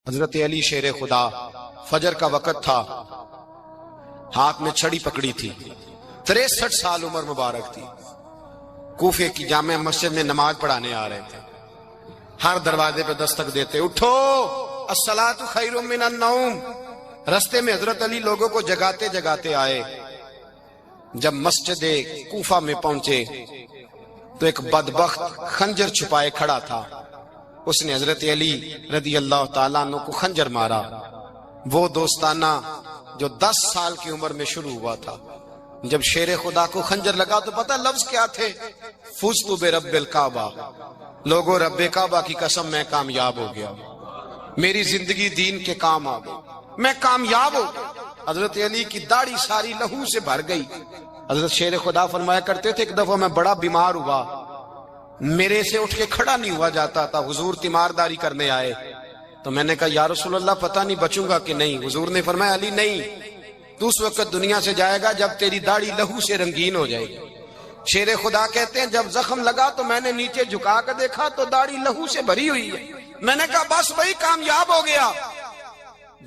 حضرت علی شیر خدا، فجر کا وقت تھا، ہاتھ میں چھڑی پکڑی تھی، 63 سال عمر مبارک تھی، کوفے کی جامع مسجد میں نماز پڑھانے آ رہے تھے۔ ہر دروازے پہ دستک دیتے، اٹھو الصلاۃ خیر من النوم۔ رستے میں حضرت علی لوگوں کو جگاتے جگاتے آئے۔ جب مسجد کوفہ میں پہنچے تو ایک بدبخت خنجر چھپائے کھڑا تھا، اس نے حضرت علی رضی اللہ تعالیٰ عنہ کو خنجر مارا۔ وہ دوستانہ جو 10 سال کی عمر میں شروع ہوا تھا، جب شیر خدا کو خنجر لگا تو پتہ لفظ کیا تھے؟ فزت برب الکعبہ، لوگوں رب کعبہ کی قسم میں کامیاب ہو گیا، میری زندگی دین کے کام آ گئی، میں کامیاب ہو گیا۔ حضرت علی کی داڑھی ساری لہو سے بھر گئی۔ حضرت شیر خدا فرمایا کرتے تھے، ایک دفعہ میں بڑا بیمار ہوا، میرے سے اٹھ کے کھڑا نہیں ہوا جاتا تھا، حضور تیمارداری کرنے آئے تو میں نے کہا یا رسول اللہ پتہ نہیں بچوں گا کہ نہیں۔ حضور نے فرمایا علی نہیں، تو اس وقت دنیا سے جائے گا جب تیری داڑھی لہو سے رنگین ہو جائے گی۔ شیر خدا کہتے ہیں جب زخم لگا تو میں نے نیچے جھکا کر دیکھا تو داڑھی لہو سے بھری ہوئی ہے، میں نے کہا بس وہی کامیاب ہو گیا۔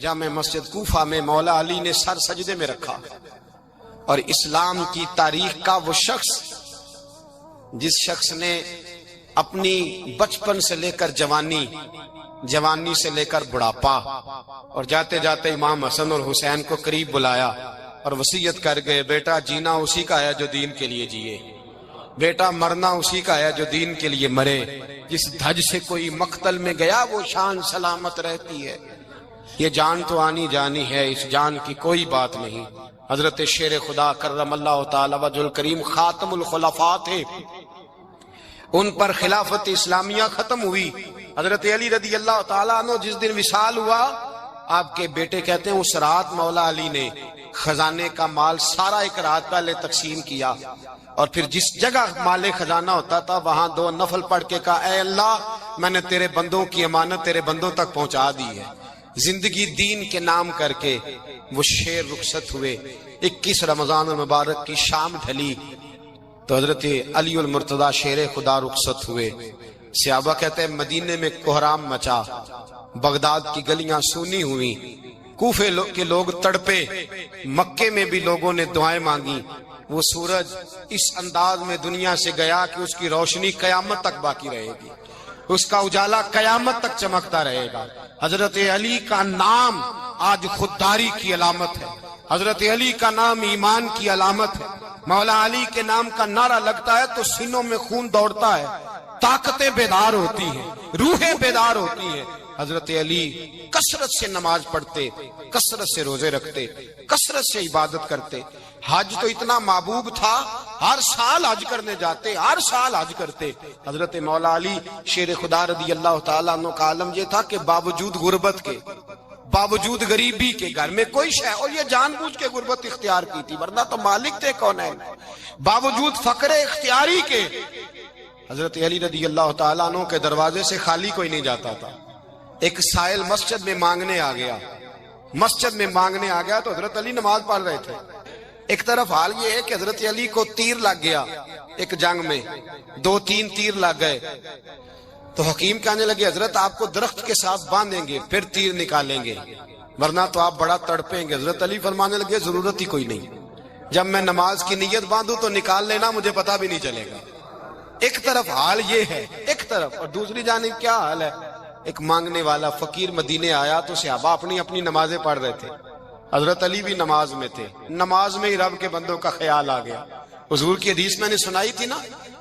جامع مسجد کوفہ میں مولا علی نے سر سجدے میں رکھا، اور اسلام کی تاریخ کا وہ شخص جس شخص نے اپنی بچپن سے لے کر جوانی، جوانی سے لے کر بڑھاپا، اور جاتے جاتے امام حسن اور حسین کو قریب بلایا اور وصیت کر گئے، بیٹا جینا اسی کا ہے جو دین کے لیے جیے، بیٹا مرنا اسی کا ہے جو دین کے لیے مرے، جس دھج سے کوئی مقتل میں گیا وہ شان سلامت رہتی ہے، یہ جان تو آنی جانی ہے، اس جان کی کوئی بات نہیں۔ حضرت شیر خدا کرم اللہ تعالی وجہ الکریم خاتم الخلفاء تھے، ان پر خلافت اسلامیہ ختم ہوئی۔ حضرت علی رضی اللہ تعالیٰ عنہ جس دن وصال ہوا، آپ کے بیٹے کہتے ہیں اس رات مولا علی نے خزانے کا مال سارا ایک رات پہلے تقسیم کیا، اور پھر جس جگہ مال خزانہ ہوتا تھا وہاں 2 نفل پڑھ کے کہا اے اللہ میں نے تیرے بندوں کی امانت تیرے بندوں تک پہنچا دی ہے۔ زندگی دین کے نام کر کے وہ شیر رخصت ہوئے۔ 21 رمضان المبارک کی شام ڈھلی تو حضرت علی المرتضی شیر خدا رخصت ہوئے۔ صحابہ کہتے ہیں مدینے میں کوہرام مچا، بغداد کی گلیاں سونی ہوئی، کوفے کے لوگ تڑپے، مکے میں بھی لوگوں نے دعائیں مانگی۔ وہ سورج اس انداز میں دنیا سے گیا کہ اس کی روشنی قیامت تک باقی رہے گی، اس کا اجالا قیامت تک چمکتا رہے گا۔ حضرت علی کا نام آج خودداری کی علامت ہے، حضرت علی کا نام ایمان کی علامت ہے۔ مولا علی کے نام کا نعرہ لگتا ہے تو سینوں میں خون دوڑتا ہے، طاقتیں بیدار ہوتی ہیں، روحیں بیدار ہوتی ہیں۔ حضرت علی کثرت سے نماز پڑھتے، کثرت سے روزے رکھتے، کثرت سے عبادت کرتے۔ حج تو اتنا محبوب تھا، ہر سال حج کرنے جاتے، ہر سال حج کرتے۔ حضرت مولا علی شیر خدا رضی اللہ تعالیٰ عنہ کا عالم یہ تھا کہ باوجود غربت کے، باوجود غریبی کے، گھر میں کوئی شے، اور یہ جان بوجھ کے غربت اختیار کی تھی ورنہ تو مالک تھے کونین، باوجود فقر اختیاری کے حضرت علی رضی اللہ تعالیٰ عنہ کے دروازے سے خالی کوئی نہیں جاتا تھا۔ ایک سائل مسجد میں مانگنے آ گیا، مسجد میں مانگنے آ گیا تو حضرت علی نماز پڑھ رہے تھے۔ ایک طرف حال یہ ہے کہ حضرت علی کو تیر لگ گیا، ایک جنگ میں 2-3 تیر لگ گئے تو حکیم کہنے لگے حضرت آپ کو درخت کے ساتھ باندھیں گے پھر تیر نکالیں گے ورنہ تو آپ بڑا تڑپیں گے۔ حضرت علی فرمانے لگے ضرورت ہی کوئی نہیں، جب میں نماز کی نیت باندھوں تو نکال لینا، مجھے پتہ بھی نہیں چلے گا۔ ایک طرف حال یہ ہے، ایک طرف، اور دوسری جانب کیا حال ہے؟ ایک مانگنے والا فقیر مدینے آیا تو صحابہ اپنی اپنی نمازیں پڑھ رہے تھے، حضرت علی بھی نماز میں تھے، نماز میں ہی رب کے بندوں کا خیال آ گیا۔ حضور کی حدیث میں نے سنائی تھی نا،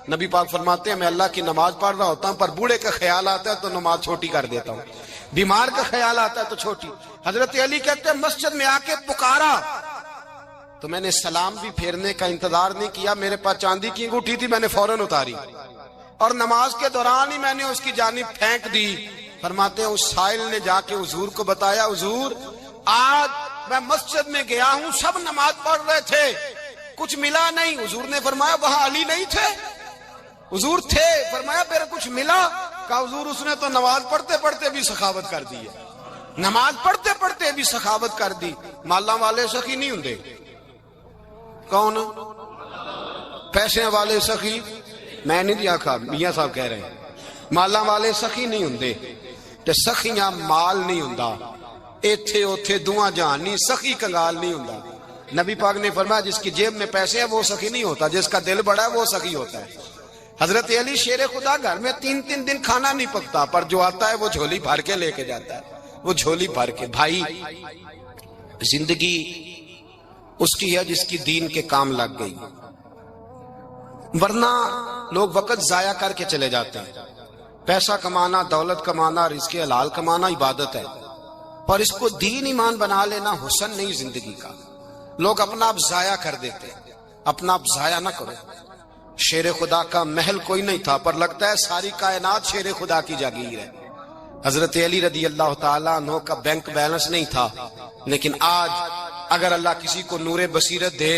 نبی پاک فرماتے ہیں میں اللہ کی نماز پڑھ رہا ہوتا ہوں پر بوڑھے کا خیال آتا ہے تو نماز چھوٹی کر دیتا ہوں، بیمار کا خیال آتا ہے تو چھوٹی۔ حضرت علی کہتے ہیں مسجد میں آ کے پکارا تو میں نے سلام بھی پھیرنے کا انتظار نہیں کیا، میرے پاس چاندی کی انگوٹھی تھی، میں نے فوراً اتاری اور نماز کے دوران ہی میں نے اس کی جانب پھینک دی۔ فرماتے ہیں اس سائل نے جا کے حضور کو بتایا حضور آج میں مسجد میں گیا ہوں، سب نماز پڑھ رہے تھے، کچھ ملا نہیں۔ حضور نے فرمایا وہاں علی نہیں تھے؟ حضور تھے۔ فرمایا پھر کچھ ملا؟ کہا حضور اس نے تو نماز پڑھتے پڑھتے بھی سخاوت کر دی ہے، نماز پڑھتے پڑھتے بھی سخاوت کر دی۔ مالاں والے سخی نہیں ہوندے، کون پیسے والے سخی؟ میں نہیں آکھا، میاں صاحب کہہ رہے ہیں مالاں والے سخی نہیں ہوندے، تے سخیاں مال نہیں ہوندا، ایتھے اوتھے دعا جہان نہیں، سخی کنگال نہیں ہوندا۔ نبی پاک نے فرمایا جس کی جیب میں پیسے ہیں وہ سخی نہیں ہوتا، جس کا دل بڑا ہے وہ سخی ہوتا ہے۔ حضرت علی شیر خدا گھر میں 3 دن کھانا نہیں پکتا، پر جو آتا ہے وہ جھولی بھر کے لے کے جاتا ہے، وہ جھولی بھر کے۔ بھائی زندگی اس کی ہے جس کی دین کے کام لگ گئی، ورنہ لوگ وقت ضائع کر کے چلے جاتے ہیں۔ پیسہ کمانا، دولت کمانا، رزق حلال کمانا عبادت ہے، پر اس کو دین ایمان بنا لینا حسن نہیں زندگی کا۔ لوگ اپنا آپ ضائع کر دیتے، اپنا آپ ضائع نہ کرو۔ شیر خدا کا محل کوئی نہیں تھا، پر لگتا ہے ساری کائنات شیر خدا کی جاگیر ہے۔ حضرت علی رضی اللہ تعالیٰ عنہ کا بینک بیلنس نہیں تھا، لیکن آج اگر اللہ کسی کو نور بصیرت دے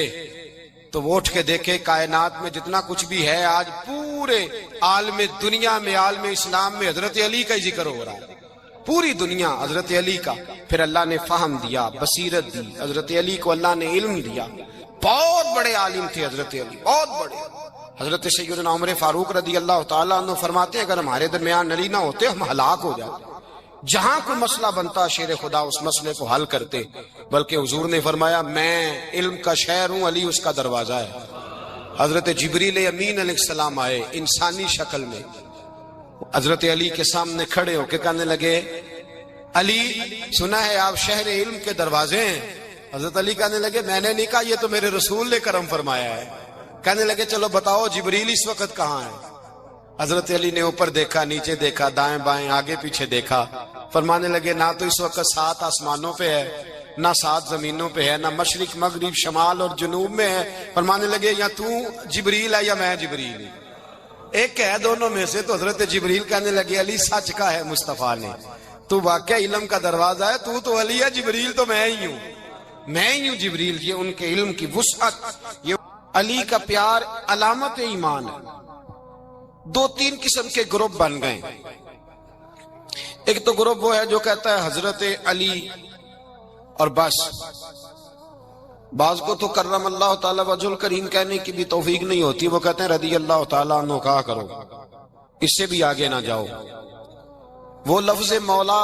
تو وہ اٹھ کے دیکھے کائنات میں جتنا کچھ بھی ہے، آج پورے عالم دنیا میں، عالم اسلام میں حضرت علی کا ہی ذکر ہو رہا ہے، پوری دنیا حضرت علی کا۔ پھر اللہ نے فہم دیا، بصیرت دی، حضرت علی کو اللہ نے علم دیا۔ بہت بڑے عالم تھے حضرت علی، بہت بڑے۔ حضرت سیدنا عمر فاروق رضی اللہ تعالیٰ عنہ فرماتے ہیں اگر ہمارے درمیان علی نہ ہوتے ہم ہلاک ہو جاتے، جہاں کوئی مسئلہ بنتا شیر خدا اس مسئلے کو حل کرتے، بلکہ حضور نے فرمایا میں علم کا شہر ہوں، علی اس کا دروازہ ہے۔ حضرت جبریل امین علیہ السلام آئے انسانی شکل میں، حضرت علی کے سامنے کھڑے ہو کے کہنے لگے علی سنا ہے آپ شہر علم کے دروازے ہیں۔ حضرت علی کہنے لگے میں نے نہیں کہا، یہ تو میرے رسول نے کرم فرمایا ہے۔ کہنے لگے چلو بتاؤ جبریل اس وقت کہاں ہے؟ حضرت علی نے اوپر دیکھا، نیچے دیکھا، دائیں بائیں، آگے پیچھے دیکھا، فرمانے لگے نہ تو اس وقت 7 آسمانوں پہ ہے، نہ 7 زمینوں پہ ہے، نہ مشرق مغرب شمال اور جنوب میں ہے۔ فرمانے لگے یا تو جبریل ہے یا میں جبریل ہوں، ایک ہے دونوں میں سے۔ تو حضرت جبریل کہنے لگے علی سچ کا ہے مصطفیٰ نے، تو واقعہ علم کا دروازہ ہے، تو علی ہے، جبریل تو میں ہی ہوں، میں ہی ہوں جبریل۔ یہ ان کے علم کی وسعت، یہ علی کا پیار علامت ایمان ہے۔ 2-3 قسم کے گروپ بن گئے۔ ایک تو گروپ وہ ہے جو کہتا ہے حضرت علی اور بس، بعض کو تو کرم اللہ تعالی وجہ الکریم کہنے کی بھی توفیق نہیں ہوتی، وہ کہتے ہیں رضی اللہ تعالیٰ عنہ کہا کرو، اس سے بھی آگے نہ جاؤ۔ وہ لفظ مولا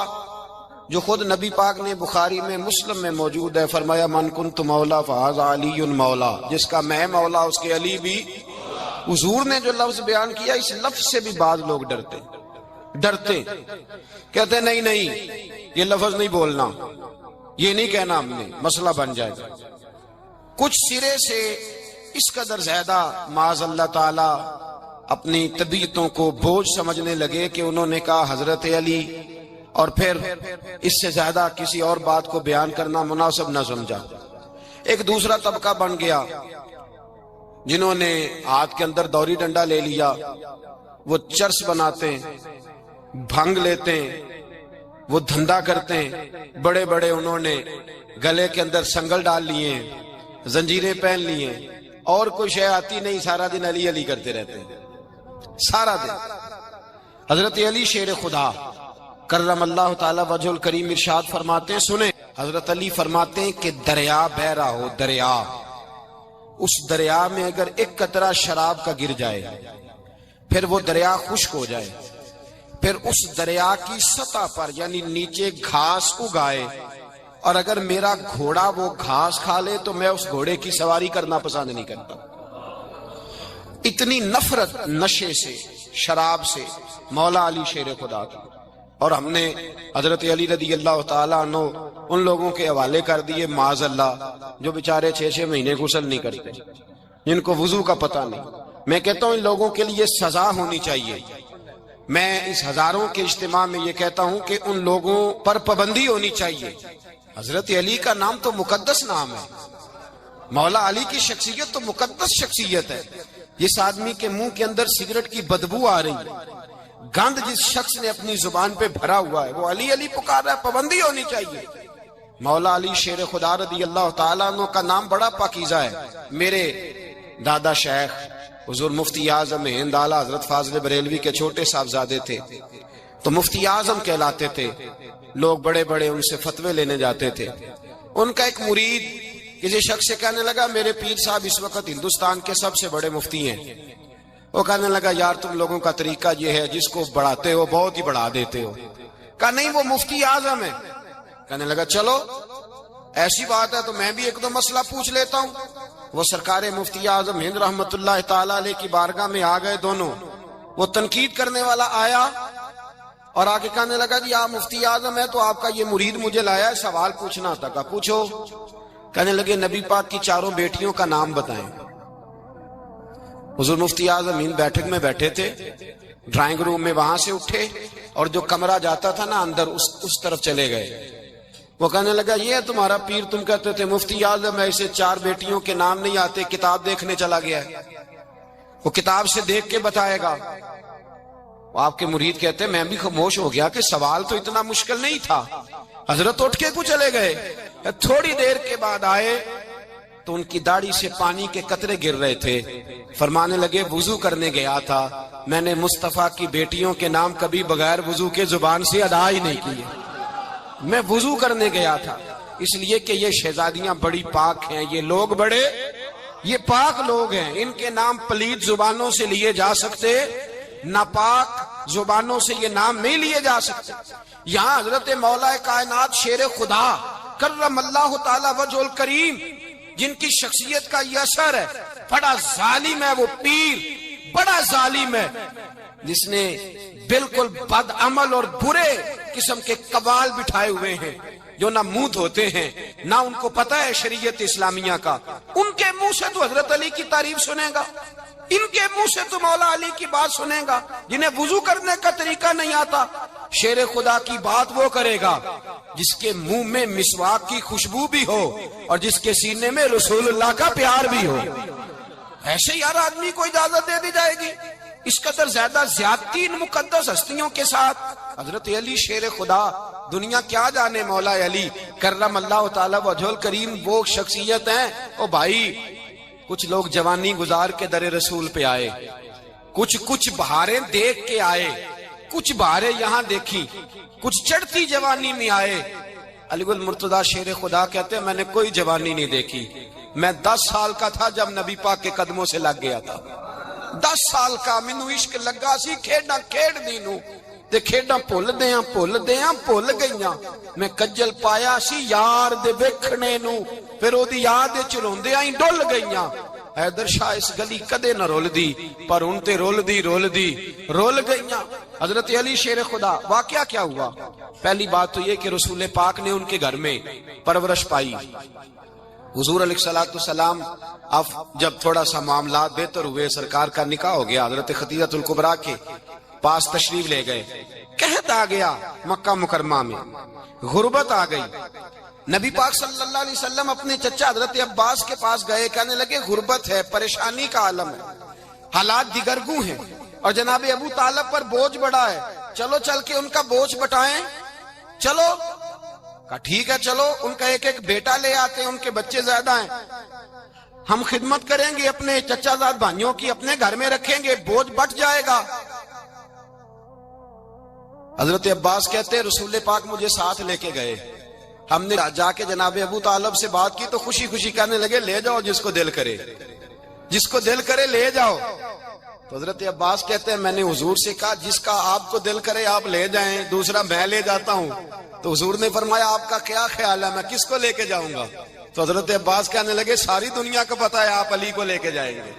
جو خود نبی پاک نے بخاری میں مسلم میں موجود ہے، فرمایا من کنت مولا فہذا علی مولا، جس کا میں مولا اس کے علی بھی۔ حضور نے جو لفظ بیان کیا اس لفظ سے بھی بعض لوگ ڈرتے کہتے نہیں یہ لفظ نہیں بولنا، یہ نہیں کہنا، ہم نے مسئلہ بن جائے گا۔ کچھ سرے سے اس قدر زیادہ معاذ اللہ تعالی اپنی طبیعتوں کو بوجھ سمجھنے لگے کہ انہوں نے کہا حضرت علی، اور پھر اس سے زیادہ کسی اور بات کو بیان کرنا مناسب نہ سمجھا۔ ایک دوسرا طبقہ بن گیا جنہوں نے ہاتھ کے اندر دوری ڈنڈا لے لیا، وہ چرس بناتے ہیں، بھنگ لیتے ہیں، وہ دھندا کرتے ہیں، بڑے بڑے انہوں نے گلے کے اندر سنگل ڈال لیے ہیں، زنجیریں پہن لیے ہیں، اور کوئی شے آتی نہیں، سارا دن علی علی کرتے رہتے ہیں سارا دن۔ حضرت علی شیر خدا کرم اللہ تعالی وجہ الکریم ارشاد فرماتے ہیں، سنیں حضرت علی فرماتے ہیں کہ دریا بہ رہا ہو، دریا، اس دریا میں اگر ایک قطرہ شراب کا گر جائے، پھر وہ دریا خشک ہو جائے، پھر اس دریا کی سطح پر یعنی نیچے گھاس اگائے، اور اگر میرا گھوڑا وہ گھاس کھا لے تو میں اس گھوڑے کی سواری کرنا پسند نہیں کرتا۔ اتنی نفرت نشے سے، شراب سے مولا علی شیر خدا کی۔ اور ہم نے حضرت علی رضی اللہ تعالیٰ عنہ ان لوگوں کے حوالے کر دیے معاذ اللہ جو بیچارے 6 مہینے غسل نہیں کرتے، جن کو وضو کا پتہ نہیں۔ میں کہتا ہوں ان لوگوں کے لیے سزا ہونی چاہیے۔ میں اس ہزاروں کے اجتماع میں یہ کہتا ہوں کہ ان لوگوں پر پابندی ہونی چاہیے۔ حضرت علی کا نام تو مقدس نام ہے، مولا علی کی شخصیت تو مقدس شخصیت ہے۔ جس آدمی کے منہ کے اندر سگریٹ کی بدبو آ رہی ہے، گند جس شخص نے اپنی زبان پہ بھرا ہوا ہے، وہ علی علی پکار رہا ہے، پابندی ہونی چاہیے۔ مولا علی شیر خدا رضی اللہ تعالیٰ عنہ کا نام بڑا پاکیزہ ہے۔ میرے دادا شیخ حضور مفتی اعظم ہند اعلیٰ حضرت فاضل بریلوی کے چھوٹے صاحبزادے تھے، تو مفتی اعظم کہلاتے تھے، لوگ بڑے بڑے ان سے فتوے لینے جاتے تھے۔ ان کا ایک مرید کسی شخص سے کہنے لگا میرے پیر صاحب اس وقت ہندوستان کے سب سے بڑے مفتی ہیں۔ وہ کہنے لگا یار تم لوگوں کا طریقہ یہ ہے، جس کو بڑھاتے ہو بہت ہی بڑھا دیتے ہو، کہا نہیں وہ مفتی اعظم ہے. کہنے لگا چلو ایسی بات ہے تو میں بھی ایک دو مسئلہ پوچھ لیتا ہوں. وہ سرکار مفتی اعظم ہند رحمت اللہ تعالی علیہ کی بارگاہ میں آ گئے دونوں. وہ تنقید کرنے والا آیا اور آگے کہنے لگا جی آپ مفتی اعظم ہے تو آپ کا یہ مرید مجھے لایا ہے سوال پوچھنا تھا. کہا پوچھو. کہنے لگے نبی پاک کی چاروں بیٹیوں کا نام بتائیں. حضور مفتی اعظم ہند بیٹھک میں بیٹھے تھے, ڈرائنگ روم میں وہاں سے اٹھے اور جو کمرہ جاتا تھا نا اندر اس طرف چلے گئے. وہ کہنے لگا یہ ہے تمہارا پیر, تم کہتے تھے مفتی اعظم ہے, اسے 4 بیٹیوں کے نام نہیں آتے, کتاب دیکھنے چلا گیا ہے, وہ کتاب سے دیکھ کے بتائے گا. آپ کے مرید کہتے ہیں میں بھی خاموش ہو گیا کہ سوال تو اتنا مشکل نہیں تھا. حضرت اٹھ کے کو چلے گئے. تھوڑی دیر کے بعد آئے تو ان کی داڑھی سے پانی کے قطرے گر رہے تھے. فرمانے لگے وضو کرنے گیا تھا, میں نے مصطفیٰ کی بیٹیوں کے نام کبھی بغیر وضو کے زبان سے ادا ہی نہیں کیے. میں وضو کرنے گیا تھا اس لیے کہ یہ شہزادیاں بڑی پاک ہیں, یہ لوگ بڑے یہ پاک لوگ ہیں, ان کے نام پلید زبانوں سے لیے جا سکتے, ناپاک زبانوں سے یہ نام نہیں لیے جا سکتے. یہاں حضرت مولا کائنات شیر خدا کرم اللہ تعالی وجہ الکریم جن کی شخصیت کا یہ اثر ہے, بڑا ظالم ہے وہ پیر, بڑا ظالم ہے جس نے بالکل بد عمل اور برے قسم کے قوال بٹھائے ہوئے ہیں جو نہ منہ دھوتے ہیں نہ ان کو پتہ ہے شریعت اسلامیہ کا. ان کے منہ سے تو حضرت علی کی تعریف سنے گا, ان کے منہ سے تو مولا علی کی بات سنے گا, جنہیں وضو کرنے کا طریقہ نہیں آتا. شیر خدا کی بات وہ کرے گا جس کے منہ میں مسواک کی خوشبو بھی ہو اور جس کے سینے میں رسول اللہ کا پیار بھی ہو. ایسے یار آدمی کو اجازت دے دی جائے گی؟ اس قدر زیادہ زیادتی ان مقدس ہستیوں کے ساتھ. حضرت علی شیر خدا, دنیا کیا جانے مولا علی کرم اللہ تعالی وجہ الکریم وہ شخصیت ہیں. او بھائی کچھ لوگ جوانی گزار کے در رسول پہ آئے, کچھ بہاریں دیکھ کے آئے, کچھ بہاریں یہاں دیکھی, کچھ چڑھتی جوانی میں آئے. علی گل مرتضیٰ شیر خدا کہتے ہیں میں نے کوئی جوانی نہیں دیکھی, میں 10 سال کا تھا جب نبی پاک کے قدموں سے لگ گیا تھا. 10 سال کا مینوں عشق لگا سی, کھیڈاں کھیڈ دی نو تے کھیڈاں بھول بھول گئیاں. میں کجل پایا سی یار دے ویکھنے نو, پھر او دی یاد وچ روندیاں ہی ڈل گئیاں. حیدر شاہ اس گلی کدے نہ رول دی پر ان تے رول گئیاں. حضرت علی شیر خدا واقعہ کیا ہوا؟ پہلی بات تو یہ کہ رسول پاک نے ان کے گھر میں پرورش پائی. حضور علیہ السلام اب جب تھوڑا سا معاملات بہتر ہوئے, سرکار کا نکاح ہو گیا, حضرت خدیجہ الکبریٰ کے پاس تشریف لے گئے. قحط آ گیا مکہ مکرمہ میں, غربت آ گئی. نبی پاک صلی اللہ علیہ وسلم اپنے چچا حضرت عباس کے پاس گئے, کہنے لگے غربت ہے, پریشانی کا عالم ہے, حالات دیگرگوں ہیں اور جناب ابو طالب پر بوجھ بڑا ہے, چلو چل کے ان کا بوجھ بٹائیں. چلو کہا ٹھیک ہے چلو, ان کا ایک بیٹا لے آتے ہیں, ان کے بچے زیادہ ہیں, ہم خدمت کریں گے اپنے چچا زاد بھائیوں کی, اپنے گھر میں رکھیں گے, بوجھ بٹ جائے گا. حضرت عباس کہتے ہیں رسول پاک مجھے ساتھ لے کے گئے, ہم نے جا کے جناب ابو طالب سے بات کی تو خوشی خوشی کہنے لگے لے جاؤ جس کو دل کرے لے جاؤ. تو حضرت عباس کہتے ہیں میں نے حضور سے کہا جس کا آپ کو دل کرے آپ لے جائیں, دوسرا میں لے جاتا ہوں. تو حضور نے فرمایا آپ کا کیا خیال ہے, میں کس کو لے کے جاؤں گا؟ تو حضرت عباس کہنے لگے ساری دنیا کو پتا ہے آپ علی کو لے کے جائیں گے,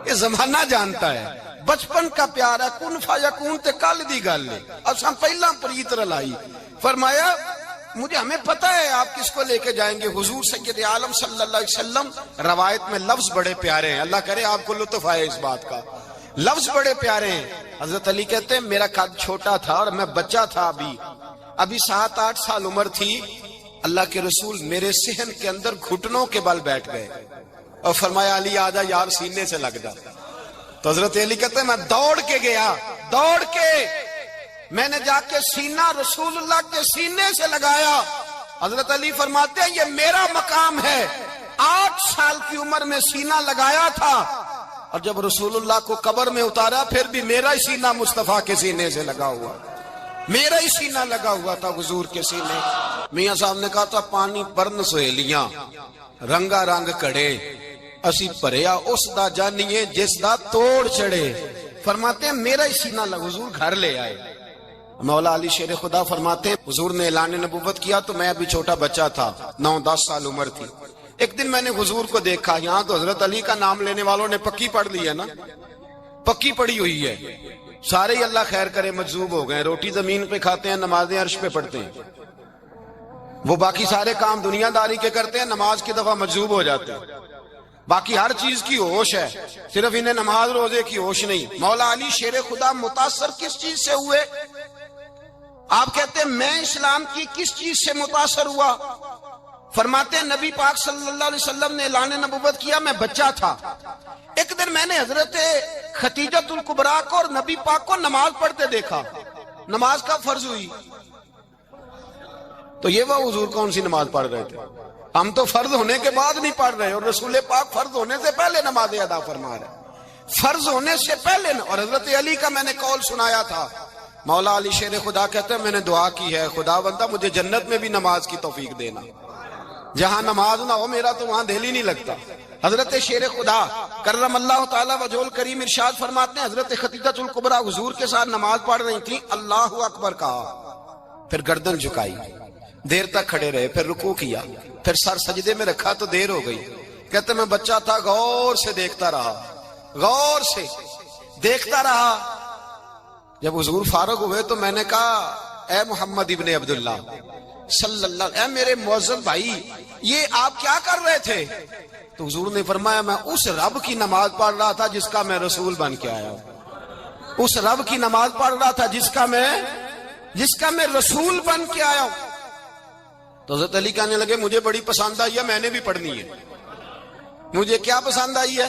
یہ زمانہ جانتا ہے, بچپن کا پیار ہے, کن فیکون تے کل دی گل ہے, اب ہم پہلا پریت رلائی. فرمایا ہمیں پتہ ہے آپ کس کو لے کے جائیں گے, حضور سید عالم صلی اللہ علیہ وسلم. روایت میں لفظ بڑے پیارے ہیں, اللہ کرے آپ کو لطف آئے اس بات کا, لفظ بڑے پیارے ہیں. حضرت علی کہتے ہیں میرا قد چھوٹا تھا اور میں بچہ تھا, ابھی 7-8 سال عمر تھی. اللہ کے رسول میرے صحن کے اندر گھٹنوں کے بل بیٹھ گئے اور فرمایا علی آجا یار سینے سے لگ جا. تو حضرت علی کہتے ہیں میں دوڑ کے گیا, میں نے جا کے سینہ رسول اللہ کے سینے سے لگایا. حضرت علی فرماتے ہیں یہ میرا مقام ہے, 8 سال کی عمر میں سینہ لگایا تھا اور جب رسول اللہ کو قبر میں اتارا پھر بھی میرا ہی سینہ مصطفیٰ کے سینے سے لگا ہوا, میرا ہی سینہ لگا ہوا تھا حضور کے سینے. میاں صاحب نے کہا تھا پانی پرن سہیلیاں رنگا رنگ کڑے, اسی پریا اس دا جانیے جس دا توڑ چڑے. فرماتے ہیں میرا ہی سینہ لگا, حضور گھر لے آئے, مولا علی شیر خدا فرماتے حضور نے اعلان نبوت کیا تو میں ابھی چھوٹا بچہ تھا، 9-10 سال عمر تھی۔ ایک دن میں نے حضور کو دیکھا، یہاں تو حضرت علی کا نام لینے والوں نے پکی پڑھ لی ہے نا، پکی پڑی ہوئی ہے، سارے ہی اللہ خیر کرے مجذوب ہو گئے، روٹی زمین پہ کھاتے ہیں، نمازیں عرش پہ پڑھتے ہیں، وہ باقی سارے کام دنیا داری کے کرتے ہیں، نماز کی دفعہ مجذوب ہو جاتے ہیں، باقی ہر چیز کی ہوش ہے، صرف انہیں نماز روزے کی ہوش نہیں۔ مولا علی شیر خدا متاثر کس چیز سے ہوئے؟ آپ کہتے ہیں میں اسلام کی کس چیز سے متاثر ہوا؟ فرماتے ہیں نبی پاک صلی اللہ علیہ وسلم نے اعلان نبوت کیا، میں بچہ تھا، ایک دن میں نے حضرت خدیجۃ الکبریٰ کو اور نبی پاک کو نماز پڑھتے دیکھا، نماز کا فرض ہوئی تو یہ وہ حضور کون سی نماز پڑھ رہے تھے؟ ہم تو فرض ہونے کے بعد نہیں پڑھ رہے، اور رسول پاک فرض ہونے سے پہلے نماز ادا فرما رہے، فرض ہونے سے پہلے۔ اور حضرت علی کا میں نے قول سنایا تھا، مولا علی شیر خدا کہتے ہیں میں نے دعا کی ہے خدا بندہ مجھے جنت میں بھی نماز کی توفیق دینا، جہاں نماز نہ ہو میرا تو وہاں دل ہی نہیں لگتا۔ حضرت شیر خدا کرم اللہ تعالی وجہ الکریم ارشاد فرماتے ہیں حضرت خدیجۃ الکبریٰ حضور کے ساتھ نماز پڑھ رہی تھی، اللہ اکبر کہا، پھر گردن جھکائی، دیر تک کھڑے رہے، پھر رکوع کیا، پھر سر سجدے میں رکھا تو دیر ہو گئی۔ کہتے میں بچہ تھا، غور سے دیکھتا رہا، غور سے دیکھتا رہا۔ جب حضور فارغ ہوئے تو میں نے کہا اے محمد ابن عبداللہ صلی اللہ علیہ، اے میرے معزز بھائی یہ آپ کیا کر رہے تھے؟ تو حضور نے فرمایا میں اس رب کی نماز پڑھ رہا تھا جس کا میں رسول بن کے آیا ہوں، اس رب کی نماز پڑھ رہا تھا جس کا میں رسول بن کے آیا ہوں۔ تو حضرت علی کہنے لگے مجھے بڑی پسند آئی ہے، میں نے بھی پڑھنی ہے۔ مجھے کیا پسند آئی ہے؟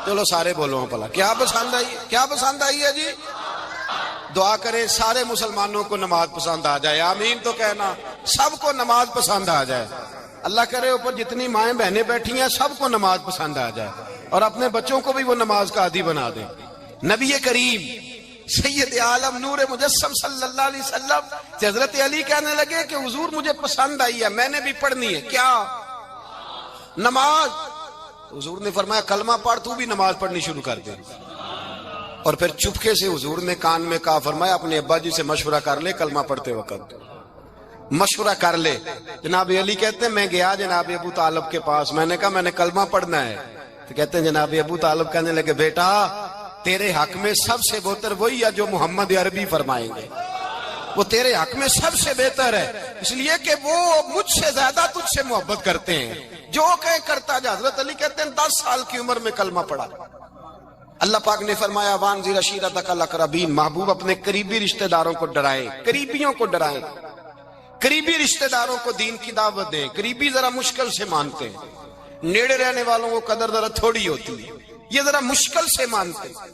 چلو سارے بولو پلا، کیا پسند آئی ہے؟ کیا پسند آئی ہے جی؟ دعا کرے سارے مسلمانوں کو نماز پسند آ جائے، آمین تو کہنا، سب کو نماز پسند آ جائے۔ اللہ کرے اوپر جتنی مائیں بہنیں بیٹھی ہیں سب کو نماز پسند آ جائے، اور اپنے بچوں کو بھی وہ نماز کا عادی بنا دیں۔ نبی کریم سید عالم نور مجسم صلی اللہ علیہ وسلم سے حضرت علی کہنے لگے کہ حضور مجھے پسند آئی ہے، میں نے بھی پڑھنی ہے، کیا؟ نماز۔ حضور نے فرمایا کلمہ پڑھ، تو بھی نماز پڑھنی شروع کر دے۔ اور پھر چپکے سے حضور نے کان میں کہا، فرمایا اپنے ابا جی سے مشورہ کر لے کلمہ پڑھتے وقت، مشورہ کر لے۔ جناب علی کہتے ہیں میں گیا جناب ابو طالب کے پاس، میں نے کہا میں نے کلمہ پڑھنا ہے، تو کہتے ہیں جناب ابو طالب کہنے لگے بیٹا تیرے حق میں سب سے بہتر وہی ہے جو محمد عربی فرمائیں گے، وہ تیرے حق میں سب سے بہتر ہے، اس لیے کہ وہ مجھ سے زیادہ تجھ سے محبت کرتے ہیں، جو کہے کرتا جا۔ حضرت علی کہتے ہیں 10 سال کی عمر میں کلمہ پڑھا۔ اللہ پاک نے فرمایا وانذر عشیرتک الاقربین، محبوب اپنے قریبی رشتہ داروں کو ڈرائیں، قریبیوں کو ڈرائیں، قریبی رشتہ داروں کو دین کی دعوت دیں۔ قریبی ذرا مشکل سے مانتے ہیں، نیڑے رہنے والوں کو قدر ذرا تھوڑی ہوتی ہے، یہ ذرا مشکل سے مانتے ہیں۔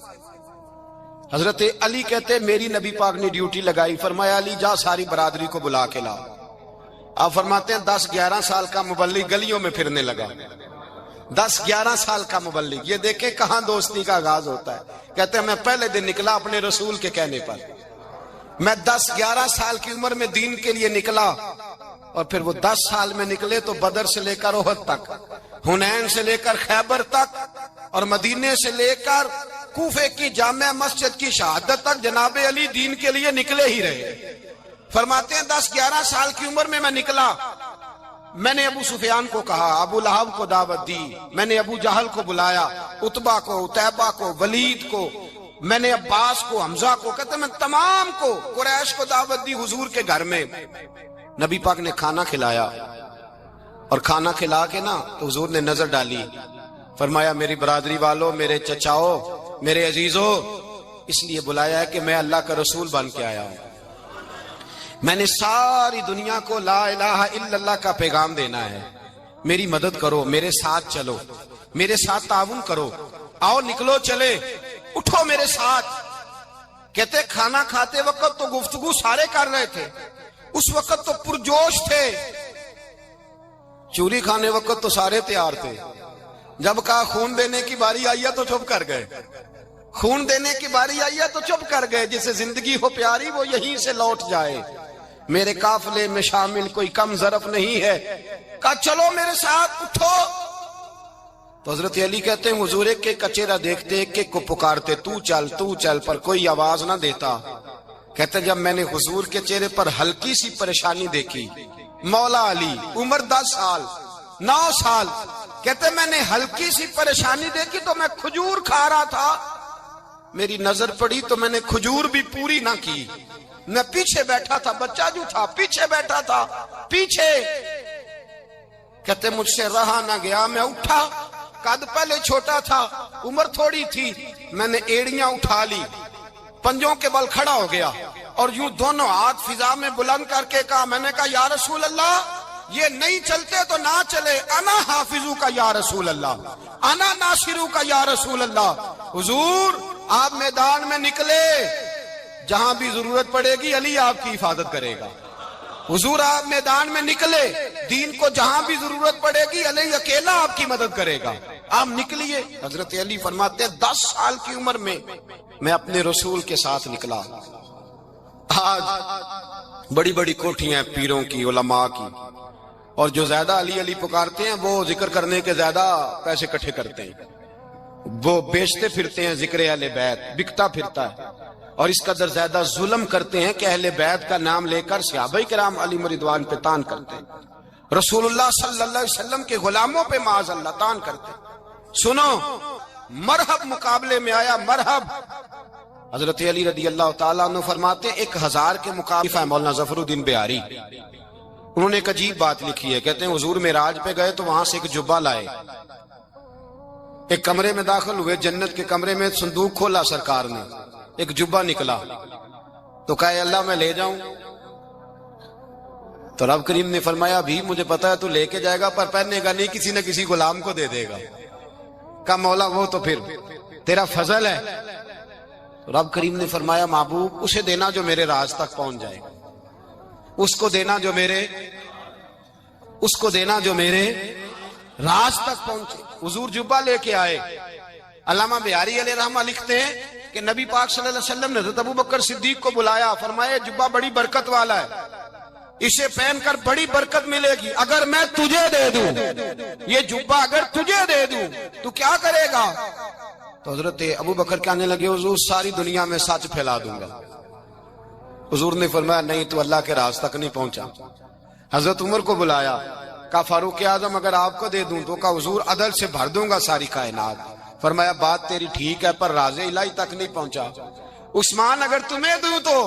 حضرت علی کہتے ہیں میری نبی پاک نے ڈیوٹی لگائی، فرمایا علی جا ساری برادری کو بلا کے لا۔ آپ فرماتے ہیں 10-11 سال کا مبلغ گلیوں میں پھرنے لگا، 10-11 سال کا مبلغ، یہ دیکھیں کہاں دوستی کا آغاز ہوتا ہے۔ کہتے ہیں میں پہلے دن نکلا اپنے رسول کے کہنے پر، میں 10-11 سال کی عمر میں دین کے لیے نکلا، اور پھر وہ 10 سال میں نکلے تو بدر سے لے کر احد تک، حنین سے لے کر خیبر تک، اور مدینے سے لے کر کوفے کی جامع مسجد کی شہادت تک جناب علی دین کے لیے نکلے ہی رہے۔ فرماتے ہیں 10-11 سال کی عمر میں نکلا، میں نے ابو سفیان کو کہا، ابو لہب کو دعوت دی، میں نے ابو جہل کو بلایا، عتبہ کو، عتیبہ کو، ولید کو، میں نے عباس کو، حمزہ کو، کہتے میں تمام کو، قریش کو دعوت دی حضور کے گھر میں۔ نبی پاک نے کھانا کھلایا، اور کھانا کھلا کے نا تو حضور نے نظر ڈالی، فرمایا میری برادری والوں، میرے چچاؤ، میرے عزیزوں، اس لیے بلایا ہے کہ میں اللہ کا رسول بن کے آیا ہوں، میں نے ساری دنیا کو لا الہ الا اللہ کا پیغام دینا ہے، میری مدد کرو، میرے ساتھ چلو، میرے ساتھ تعاون کرو، آؤ نکلو چلے، اٹھو میرے ساتھ۔ کہتے کھانا کھاتے وقت تو گفتگو سارے کر رہے تھے، اس وقت تو پرجوش تھے، چوری کھانے وقت تو سارے تیار تھے، جب کہا خون دینے کی باری آئی ہے تو چپ کر گئے، خون دینے کی باری آئی ہے تو چپ کر گئے، جسے زندگی ہو پیاری وہ یہیں سے لوٹ جائے، میرے قافلے میں شامل کوئی کم ظرف نہیں ہے، کہا چلو میرے ساتھ اٹھو۔ تو حضرت علی کہتے ہیں حضور ایک کے چہرہ دیکھتے ایک کو پکارتے، تو چل تو چل، پر کوئی آواز نہ دیتا، کہتے جب میں نے حضور کے چہرے پر ہلکی سی پریشانی دیکھی، مولا علی عمر 10 سال 9 سال، کہتے میں نے ہلکی سی پریشانی دیکھی تو میں کھجور کھا رہا تھا، میری نظر پڑی تو میں نے کھجور بھی پوری نہ کی، میں پیچھے بیٹھا تھا، بچہ جو تھا پیچھے بیٹھا تھا، پیچھے کہتے مجھ سے رہا نہ گیا، میں اٹھا، قد پہلے چھوٹا تھا، عمر تھوڑی تھی، میں نے ایڑیاں اٹھا لی، پنجوں کے بل کھڑا ہو گیا اور یوں دونوں ہاتھ فضا میں بلند کر کے کہا، میں نے کہا یا رسول اللہ یہ نہیں چلتے تو نہ چلے، انا حافظو کا یا رسول اللہ، انا ناصرو کا یا رسول اللہ۔ حضور آپ میدان میں نکلے، جہاں بھی ضرورت پڑے گی علی آپ کی حفاظت کرے گا۔ حضور آپ میدان میں نکلے، دین کو جہاں بھی ضرورت پڑے گی علی اکیلا آپ کی مدد کرے گا۔ آپ نکلیے، حضرت علی فرماتے ہیں 10 سال کی عمر میں میں اپنے رسول کے ساتھ نکلا۔ آج بڑی بڑی کوٹھیاں پیروں کی، علماء کی، اور جو زیادہ علی علی پکارتے ہیں وہ ذکر کرنے کے زیادہ پیسے اکٹھے کرتے ہیں، وہ بیچتے پھرتے ہیں ذکر اہل بیت، بکتا پھرتا ہے، اور اس قدر زیادہ ظلم کرتے ہیں کہ اہل بیت کا نام لے کر صحابہ کرام علی رضوان پہ تان کرتے ہیں، رسول اللہ صلی اللہ علیہ وسلم کے غلاموں پہ معاذ اللہ تان کرتے ہیں۔ سنو، مرحب مقابلے میں آیا، مرحب۔ حضرت علی رضی اللہ تعالیٰ عنہ فرماتے ہیں 1000 کے مقابلے مولانا ظفر الدین بہاری، انہوں نے ایک عجیب بات لکھی ہے، کہتے ہیں حضور معراج پہ گئے تو وہاں سے ایک جبہ لائے، ایک کمرے میں داخل ہوئے، جنت کے کمرے میں صندوق کھولا سرکار نے، ایک جبہ نکلا تو کہا اللہ میں لے جاؤں، تو رب کریم نے فرمایا بھی مجھے پتا ہے تو لے کے جائے گا پر پہننے گا نہیں، کسی نہ کسی غلام کو دے دے گا۔ کہا مولا وہ تو پھر تیرا فضل ہے۔ رب کریم نے فرمایا محبوب اسے دینا جو میرے راز تک پہنچ جائے، اس کو دینا جو میرے راز تک پہنچے۔ حضور جبہ لے کے آئے۔ علامہ بہاری علیہ رحمہ لکھتے ہیں کہ نبی پاک صلی اللہ علیہ وسلم نے حضرت ابوبکر صدیق کو بلایا، فرمایا جبہ بڑی برکت والا ہے، اسے پہن کر بڑی برکت ملے گی، اگر میں تجھے دے دوں، یہ جبہ اگر تجھے دے دوں تو کیا کرے گا؟ تو حضرت ابوبکر کہنے لگے حضور ساری دنیا میں سچ پھیلا دوں گا۔ حضور نے فرمایا نہیں تو اللہ کے راز تک نہیں پہنچا۔ حضرت عمر کو بلایا، کہا فاروق اعظم اگر آپ کو دے دوں تو کہا حضور عدل سے بھر دوں گا ساری کائنات۔ فرمایا بات تیری ٹھیک ہے پر راز الہی تک نہیں پہنچا۔ عثمان اگر تمہیں دوں تو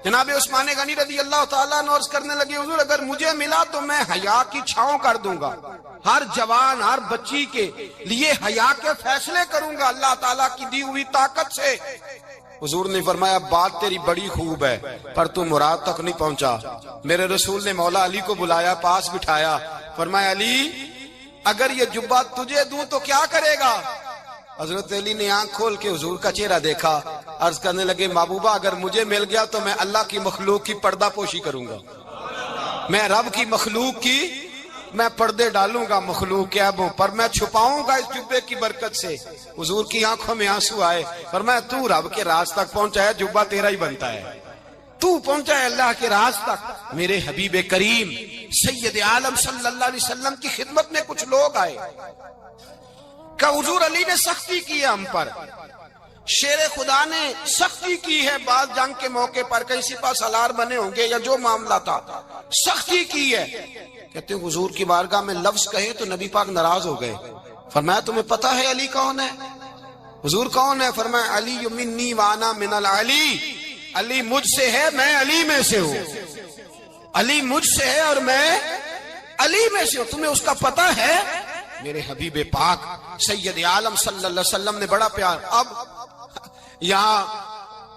جناب عثمان غنی رضی اللہ تعالیٰ عنہ عرض کرنے لگے حضور اگر مجھے ملا تو میں حیا کی چھاؤں کر دوں گا، ہر جوان ہر بچی کے لیے حیا کے فیصلے کروں گا اللہ تعالیٰ کی دی ہوئی طاقت سے۔ حضور نے فرمایا بات تیری بڑی خوب ہے پر تو مراد تک نہیں پہنچا۔ میرے رسول نے مولا علی کو بلایا، پاس بٹھایا، فرمایا علی اگر یہ جبہ تجھے دوں تو کیا کرے گا؟ حضرت علی نے آنکھ کھول کے حضور کا چہرہ دیکھا، عرض کرنے لگے محبوبہ اگر مجھے مل گیا تو میں اللہ کی مخلوق کی پردہ پوشی کروں گا، میں رب کی مخلوق کی میں پردے ڈالوں گا مخلوق کے عیبوں پر، میں چھپاؤں گا اس جبے کی برکت سے۔ حضور کی آنکھوں میں آنسو آئے، فرمایا تو رب کے راز تک پہنچا ہے، جبہ تیرا ہی بنتا ہے، تو پہنچا ہے اللہ کے راز تک۔ میرے حبیب کریم سید عالم صلی اللہ علیہ وسلم کی خدمت میں کچھ لوگ آئے کہ حضور علی نے سختی کی ہے ہم پر، شیر خدا نے سختی کی ہے، بعض جنگ کے موقع پر کہیں سپاہ سالار بنے ہوں گے یا جو معاملہ تھا سختی کی ہے۔ کہتے ہیں حضور کی بارگاہ میں لفظ کہے تو نبی پاک ناراض ہو گئے۔ فرمایا تمہیں پتا ہے علی کون ہے؟ حضور کون ہے؟ فرمایا علی منی وانا من العلی، علی مجھ سے ہے میں علی میں سے ہوں، علی مجھ سے ہے اور میں علی میں سے ہوں، تمہیں اس کا پتہ ہے؟ میرے حبیب پاک سید عالم صلی اللہ علیہ وسلم نے بڑا پیار۔ اب یہاں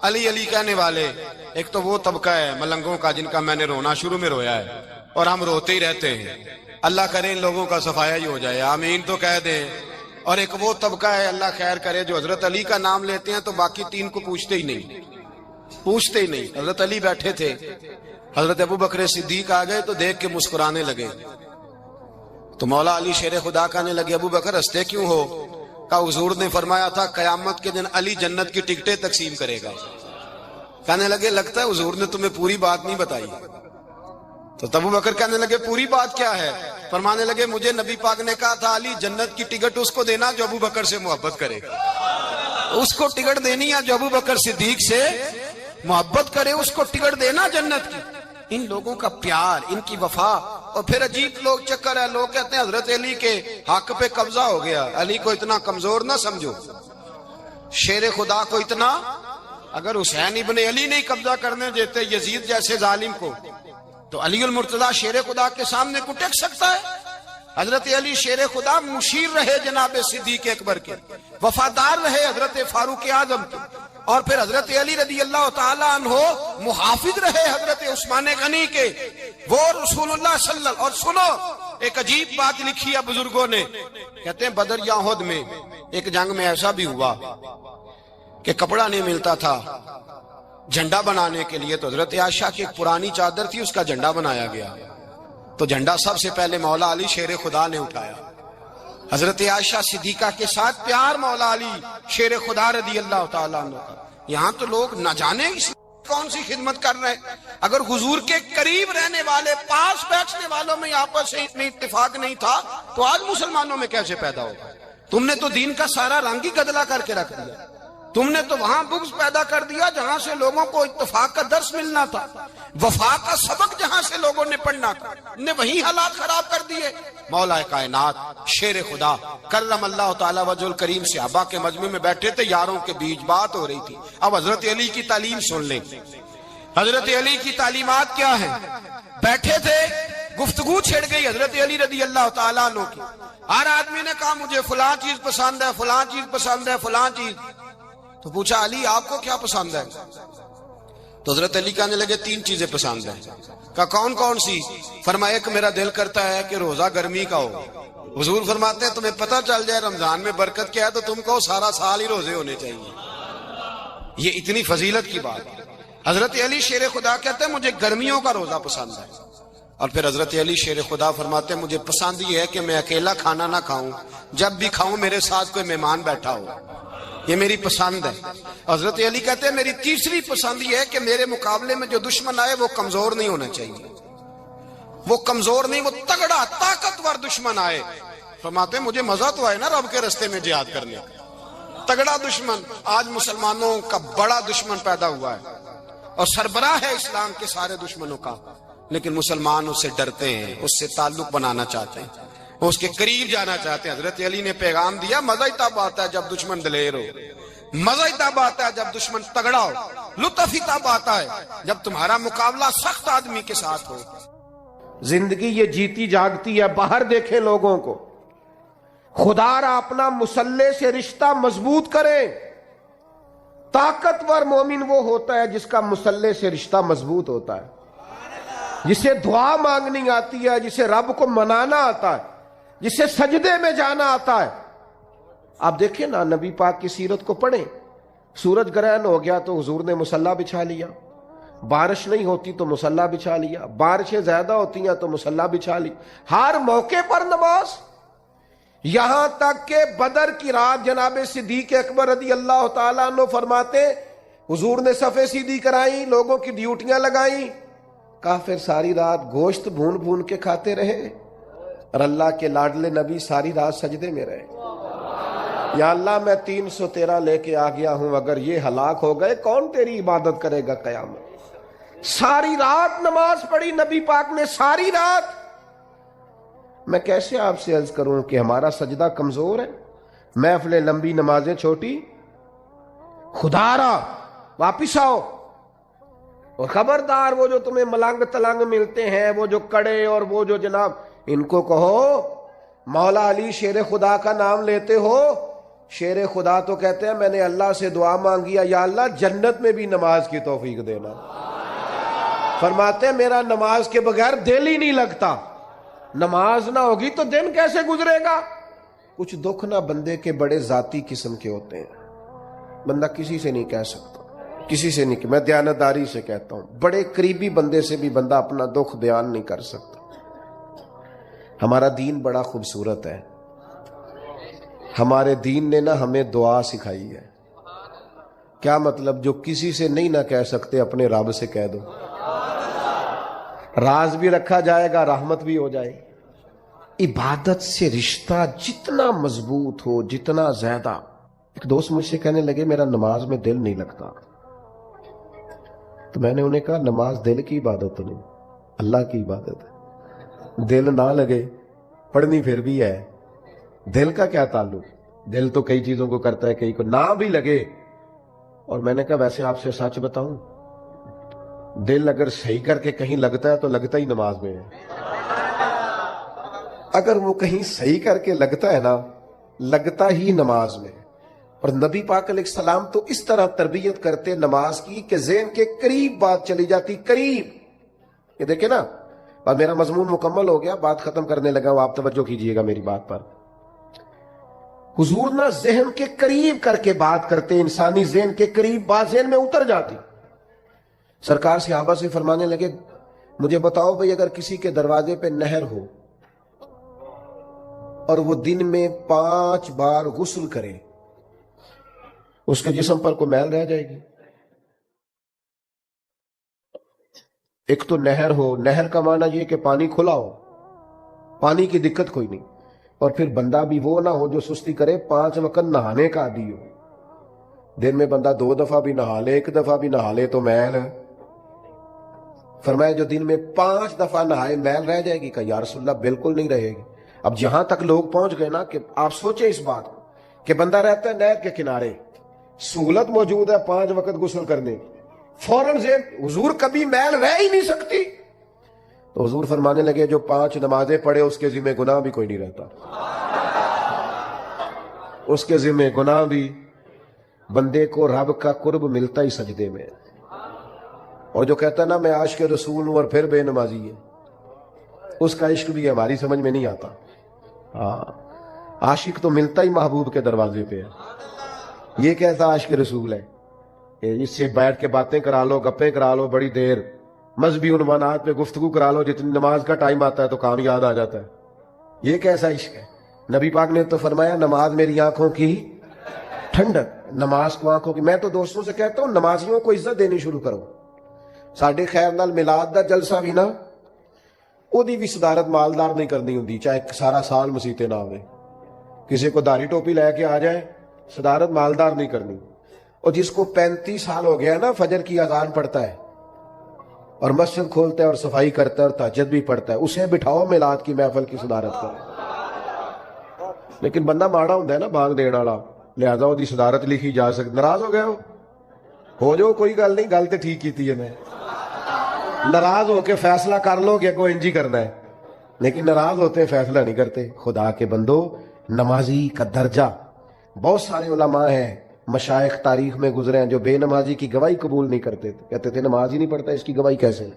علی علی کہنے والے ایک تو وہ طبقہ ہے ملنگوں کا جن کا میں نے رونا شروع میں رویا ہے اور ہم روتے ہی رہتے ہیں، اللہ کرے ان لوگوں کا صفایا ہی ہو جائے، آمین تو کہہ دیں۔ اور ایک وہ طبقہ ہے اللہ خیر کرے جو حضرت علی کا نام لیتے ہیں تو باقی 3 کو پوچھتے ہی نہیں۔ حضرت علی بیٹھے تھے، حضرت ابوبکر صدیق آ گئے تو دیکھ کے مسکرانے لگے، تو مولا علی شیر خدا کہنے لگے ابوبکر ہنستے کیوں ہو؟ کہا حضور نے فرمایا تھا قیامت کے دن علی جنت کی ٹکٹیں تقسیم کرے گا۔ کہنے لگے لگتا ہے حضور نے تمہیں پوری بات نہیں بتائی۔ تو ابوبکر کہنے لگے پوری بات کیا ہے؟ فرمانے لگے مجھے نبی پاک نے کہا تھا علی جنت کی ٹکٹ اس کو دینا جو ابوبکر سے محبت کرے گا، اس کو ٹکٹ دینی ہے جو ابوبکر صدیق سے محبت کرے اس کو ٹکٹ دینا جنت کی. ان لوگوں کا پیار, ان کی وفا. اور پھر عجیب لوگ چکر ہے, لوگ کہتے ہیں حضرت علی کے حق پہ قبضہ ہو گیا. علی کو اتنا کمزور نہ سمجھو, شیر خدا کو اتنا. اگر حسین ابن علی نہیں قبضہ کرنے دیتے یزید جیسے ظالم کو, تو علی المرتضیٰ شیر خدا کے سامنے کو ٹک سکتا ہے؟ حضرت علی شیر خدا مشیر رہے جناب صدیق اکبر کے, وفادار رہے حضرت فاروق اعظم کے, اور پھر حضرت علی رضی اللہ تعالی عنہ محافظ رہے حضرت عثمان غنی کے. وہ رسول اللہ صلی اللہ. اور سنو, ایک عجیب بات لکھی ہے بزرگوں نے, کہتے ہیں بدر یا احد میں ایک جنگ میں ایسا بھی ہوا کہ کپڑا نہیں ملتا تھا جھنڈا بنانے کے لیے, تو حضرت عائشہ کی ایک پرانی چادر تھی, اس کا جھنڈا بنایا گیا. تو جھنڈا سب سے پہلے مولا علی شیر خدا نے اٹھایا. حضرت عائشہ صدیقہ کے ساتھ پیار مولا علی شیر خدا رضی اللہ تعالیٰ عنہ کا. یہاں تو لوگ نہ جانے اس کون سی خدمت کر رہے ہیں. اگر حضور کے قریب رہنے والے, پاس بیٹھنے والوں میں آپس میں اتفاق نہیں تھا, تو آج مسلمانوں میں کیسے پیدا ہوگا؟ تم نے تو دین کا سارا رنگ ہی گدلا کر کے رکھ دیا. تم نے تو وہاں بغض پیدا کر دیا جہاں سے لوگوں کو اتفاق کا درس ملنا تھا, وفا کا سبق جہاں سے لوگوں نے پڑھنا تھا, نے وہی حالات خراب کر دیے. مولا کائنات شیر خدا کرم اللہ تعالی وجہ الکریم صحابہ کے مجمع میں بیٹھے تھے, یاروں کے بیچ بات ہو رہی تھی. اب حضرت علی کی تعلیم سن لیں, حضرت علی کی تعلیمات کیا ہیں. بیٹھے تھے, گفتگو چھڑ گئی حضرت علی رضی اللہ تعالیٰ عنہ کی. ہر آدمی نے کہا مجھے فلاں چیز پسند ہے, فلاں چیز پسند ہے, فلاں چیز. تو پوچھا علی آپ کو کیا پسند ہے؟ تو حضرت علی کہنے لگے 3 چیزیں پسند ہیں. کہا کون کون سی؟ فرمایا کہ میرا دل کرتا ہے کہ روزہ گرمی کا ہو. حضور فرماتے ہیں تمہیں پتہ چل جائے رمضان میں برکت کیا ہے تو تم کو سارا سال ہی روزے ہونے چاہیے. یہ اتنی فضیلت کی بات. حضرت علی شیر خدا کہتے ہیں مجھے گرمیوں کا روزہ پسند ہے. اور پھر حضرت علی شیر خدا فرماتے ہیں مجھے پسند یہ ہے کہ میں اکیلا کھانا نہ کھاؤں, جب بھی کھاؤں میرے ساتھ کوئی مہمان بیٹھا ہو, یہ میری پسند ہے. حضرت علی کہتے ہیں میری تیسری پسند یہ ہے کہ میرے مقابلے میں جو دشمن آئے وہ کمزور نہیں ہونا چاہیے, وہ کمزور نہیں, وہ تگڑا طاقتور دشمن آئے. فرماتے ہیں مجھے مزہ تو آئے نا رب کے رستے میں جہاد کرنے کا. تگڑا دشمن. آج مسلمانوں کا بڑا دشمن پیدا ہوا ہے اور سربراہ ہے اسلام کے سارے دشمنوں کا, لیکن مسلمان اس سے ڈرتے ہیں, اس سے تعلق بنانا چاہتے ہیں, اس کے قریب جانا چاہتے ہیں. حضرت علی نے پیغام دیا مزہ ہی تب آتا ہے جب دشمن دلیر ہو, مزہ ہی تب آتا ہے جب دشمن تگڑا ہو, لطف ہی تب آتا ہے جب تمہارا مقابلہ سخت آدمی کے ساتھ ہو. زندگی یہ جیتی جاگتی ہے. باہر دیکھیں لوگوں کو, خدا را اپنا مسلح سے رشتہ مضبوط کریں. طاقتور مومن وہ ہوتا ہے جس کا مسلح سے رشتہ مضبوط ہوتا ہے, جسے دعا مانگنی آتی ہے, جسے رب کو منانا آتا ہے, جسے سجدے میں جانا آتا ہے. آپ دیکھیں نا, نبی پاک کی سیرت کو پڑھیں. سورج گرہن ہو گیا تو حضور نے مصلی بچھا لیا, بارش نہیں ہوتی تو مصلی بچھا لیا, بارشیں زیادہ ہوتی ہیں تو مصلی بچھا لی. ہر موقع پر نماز. یہاں تک کہ بدر کی رات جناب صدیق اکبر رضی اللہ تعالیٰ عنہ فرماتے حضور نے صفیں سیدھی کرائی, لوگوں کی ڈیوٹیاں لگائیں. کافر ساری رات گوشت بھون بھون کے کھاتے رہے اور اللہ کے لاڈلے نبی ساری رات سجدے میں رہے. یا اللہ میں 313 لے کے آ گیا ہوں, اگر یہ ہلاک ہو گئے کون تیری عبادت کرے گا قیامت. ساری رات نماز پڑھی نبی پاک نے, ساری رات. میں کیسے آپ سے عرض کروں کہ ہمارا سجدہ کمزور ہے, محفلیں لمبی نمازیں چھوٹی. خدا را واپس آؤ. اور خبردار وہ جو تمہیں ملنگ تلنگ ملتے ہیں, وہ جو کڑے اور وہ جو جناب, ان کو کہو مولا علی شیر خدا کا نام لیتے ہو. شیر خدا تو کہتے ہیں میں نے اللہ سے دعا مانگی ہے, یا اللہ جنت میں بھی نماز کی توفیق دینا. فرماتے ہیں میرا نماز کے بغیر دل ہی نہیں لگتا. نماز نہ ہوگی تو دن کیسے گزرے گا. کچھ دکھ نہ بندے کے بڑے ذاتی قسم کے ہوتے ہیں, بندہ کسی سے نہیں کہہ سکتا, کسی سے نہیں. میں دیانتداری سے کہتا ہوں, بڑے قریبی بندے سے بھی بندہ اپنا دکھ بیان نہیں کر سکتا. ہمارا دین بڑا خوبصورت ہے. ہمارے دین نے نا ہمیں دعا سکھائی ہے. کیا مطلب؟ جو کسی سے نہیں نہ کہہ سکتے اپنے رب سے کہہ دو. راز بھی رکھا جائے گا, رحمت بھی ہو جائے. عبادت سے رشتہ جتنا مضبوط ہو, جتنا زیادہ. ایک دوست مجھ سے کہنے لگے میرا نماز میں دل نہیں لگتا. تو میں نے انہیں کہا نماز دل کی عبادت نہیں، اللہ کی عبادت ہے. دل نہ لگے پڑھنی پھر بھی ہے، دل کا کیا تعلق؟ دل تو کئی چیزوں کو کرتا ہے، کئی کو نہ بھی لگے. اور میں نے کہا ویسے آپ سے سچ بتاؤں، دل اگر صحیح کر کے کہیں لگتا ہے تو لگتا ہی نماز میں ہے. اگر وہ کہیں صحیح کر کے لگتا ہے نا، لگتا ہی نماز میں. اور نبی پاک علیہ السلام تو اس طرح تربیت کرتے نماز کی کہ ذہن کے قریب بات چلی جاتی، قریب. یہ دیکھیں نا، اور میرا مضمون مکمل ہو گیا، بات ختم کرنے لگا ہوں، آپ توجہ کیجئے گا میری بات پر. حضور نہ ذہن کے قریب کر کے بات کرتے، انسانی ذہن کے قریب بات ذہن میں اتر جاتی. سرکار صحابہ سے فرمانے لگے مجھے بتاؤ بھئی اگر کسی کے دروازے پہ نہر ہو اور وہ دن میں 5 بار غسل کرے، اس کے جسم پر کوئی میل رہ جائے گی؟ ایک تو نہر ہو، نہر کا معنی یہ کہ پانی کھلا ہو، پانی کی دقت کوئی نہیں، اور پھر بندہ بھی وہ نہ ہو جو سستی کرے، 5 وقت نہانے کا عادی ہو. دن میں بندہ 2 دفعہ بھی نہا لے، 1 دفعہ بھی نہا لے تو میل. فرمایا جو دن میں 5 دفعہ نہائے میل رہ جائے گی؟ کہ یا رسول اللہ بالکل نہیں رہے گی. اب جہاں تک لوگ پہنچ گئے نا کہ آپ سوچیں اس بات کو کہ بندہ رہتا ہے نہر کے کنارے، سہولت موجود ہے 5 وقت غسل کرنے، فوراً سے حضور کبھی میل رہ ہی نہیں سکتی. تو حضور فرمانے لگے جو 5 نمازیں پڑھے اس کے ذمہ گناہ بھی کوئی نہیں رہتا، اس کے ذمہ گناہ بھی. بندے کو رب کا قرب ملتا ہی سجدے میں. اور جو کہتا ہے نا میں عاشق رسول ہوں اور پھر بے نمازی ہے، اس کا عشق بھی ہماری سمجھ میں نہیں آتا. عاشق تو ملتا ہی محبوب کے دروازے پہ ہے. یہ کیسا عاشق رسول ہے کہ اس سے بیٹھ کے باتیں کرا لو، گپیں کرا لو بڑی دیر، مذہبی عنوانات پہ گفتگو کرا لو، جتنی نماز کا ٹائم آتا ہے تو کام یاد آ جاتا ہے. یہ کیسا عشق ہے؟ نبی پاک نے تو فرمایا نماز میری آنکھوں کی ٹھنڈک. نماز کو آنکھوں کی. میں تو دوستوں سے کہتا ہوں نمازیوں کو عزت دینی شروع کرو. ساڈے خیر نال میلاد دا جلسہ بھی نا اودی بھی صدارت مالدار نہیں کرنی ہوندی، چاہے سارا سال مسیتے نہ ہوئے. کسی کو داڑھی ٹوپی لے کے آ جائے، صدارت مالدار نہیں کرنی. اور جس کو 35 سال ہو گیا نا فجر کی اذان پڑھتا ہے اور مسجد کھولتا ہے اور صفائی کرتا ہے اور تہجد بھی پڑھتا ہے، اسے بٹھاؤ میلاد کی محفل کی صدارت کرے. لیکن بندہ ماڑا ہوندا ہے نا بانگ دین والا، لہذا وہ دی صدارت لکھی جا سکتی. ناراض ہو گیا ہو جو کوئی گل نہیں، گل تے ٹھیک کیتی ہے. میں ناراض ہو کے فیصلہ کر لو کہ کوئی انجی کرنا ہے، لیکن ناراض ہوتے فیصلہ نہیں کرتے. خدا کے بندو، نمازی کا درجہ، بہت سارے علماء ہیں مشائخ تاریخ میں گزرے ہیں جو بے نمازی کی گواہی قبول نہیں کرتے تھے. کہتے تھے نماز ہی نہیں پڑھتا، اس کی گواہی کیسے؟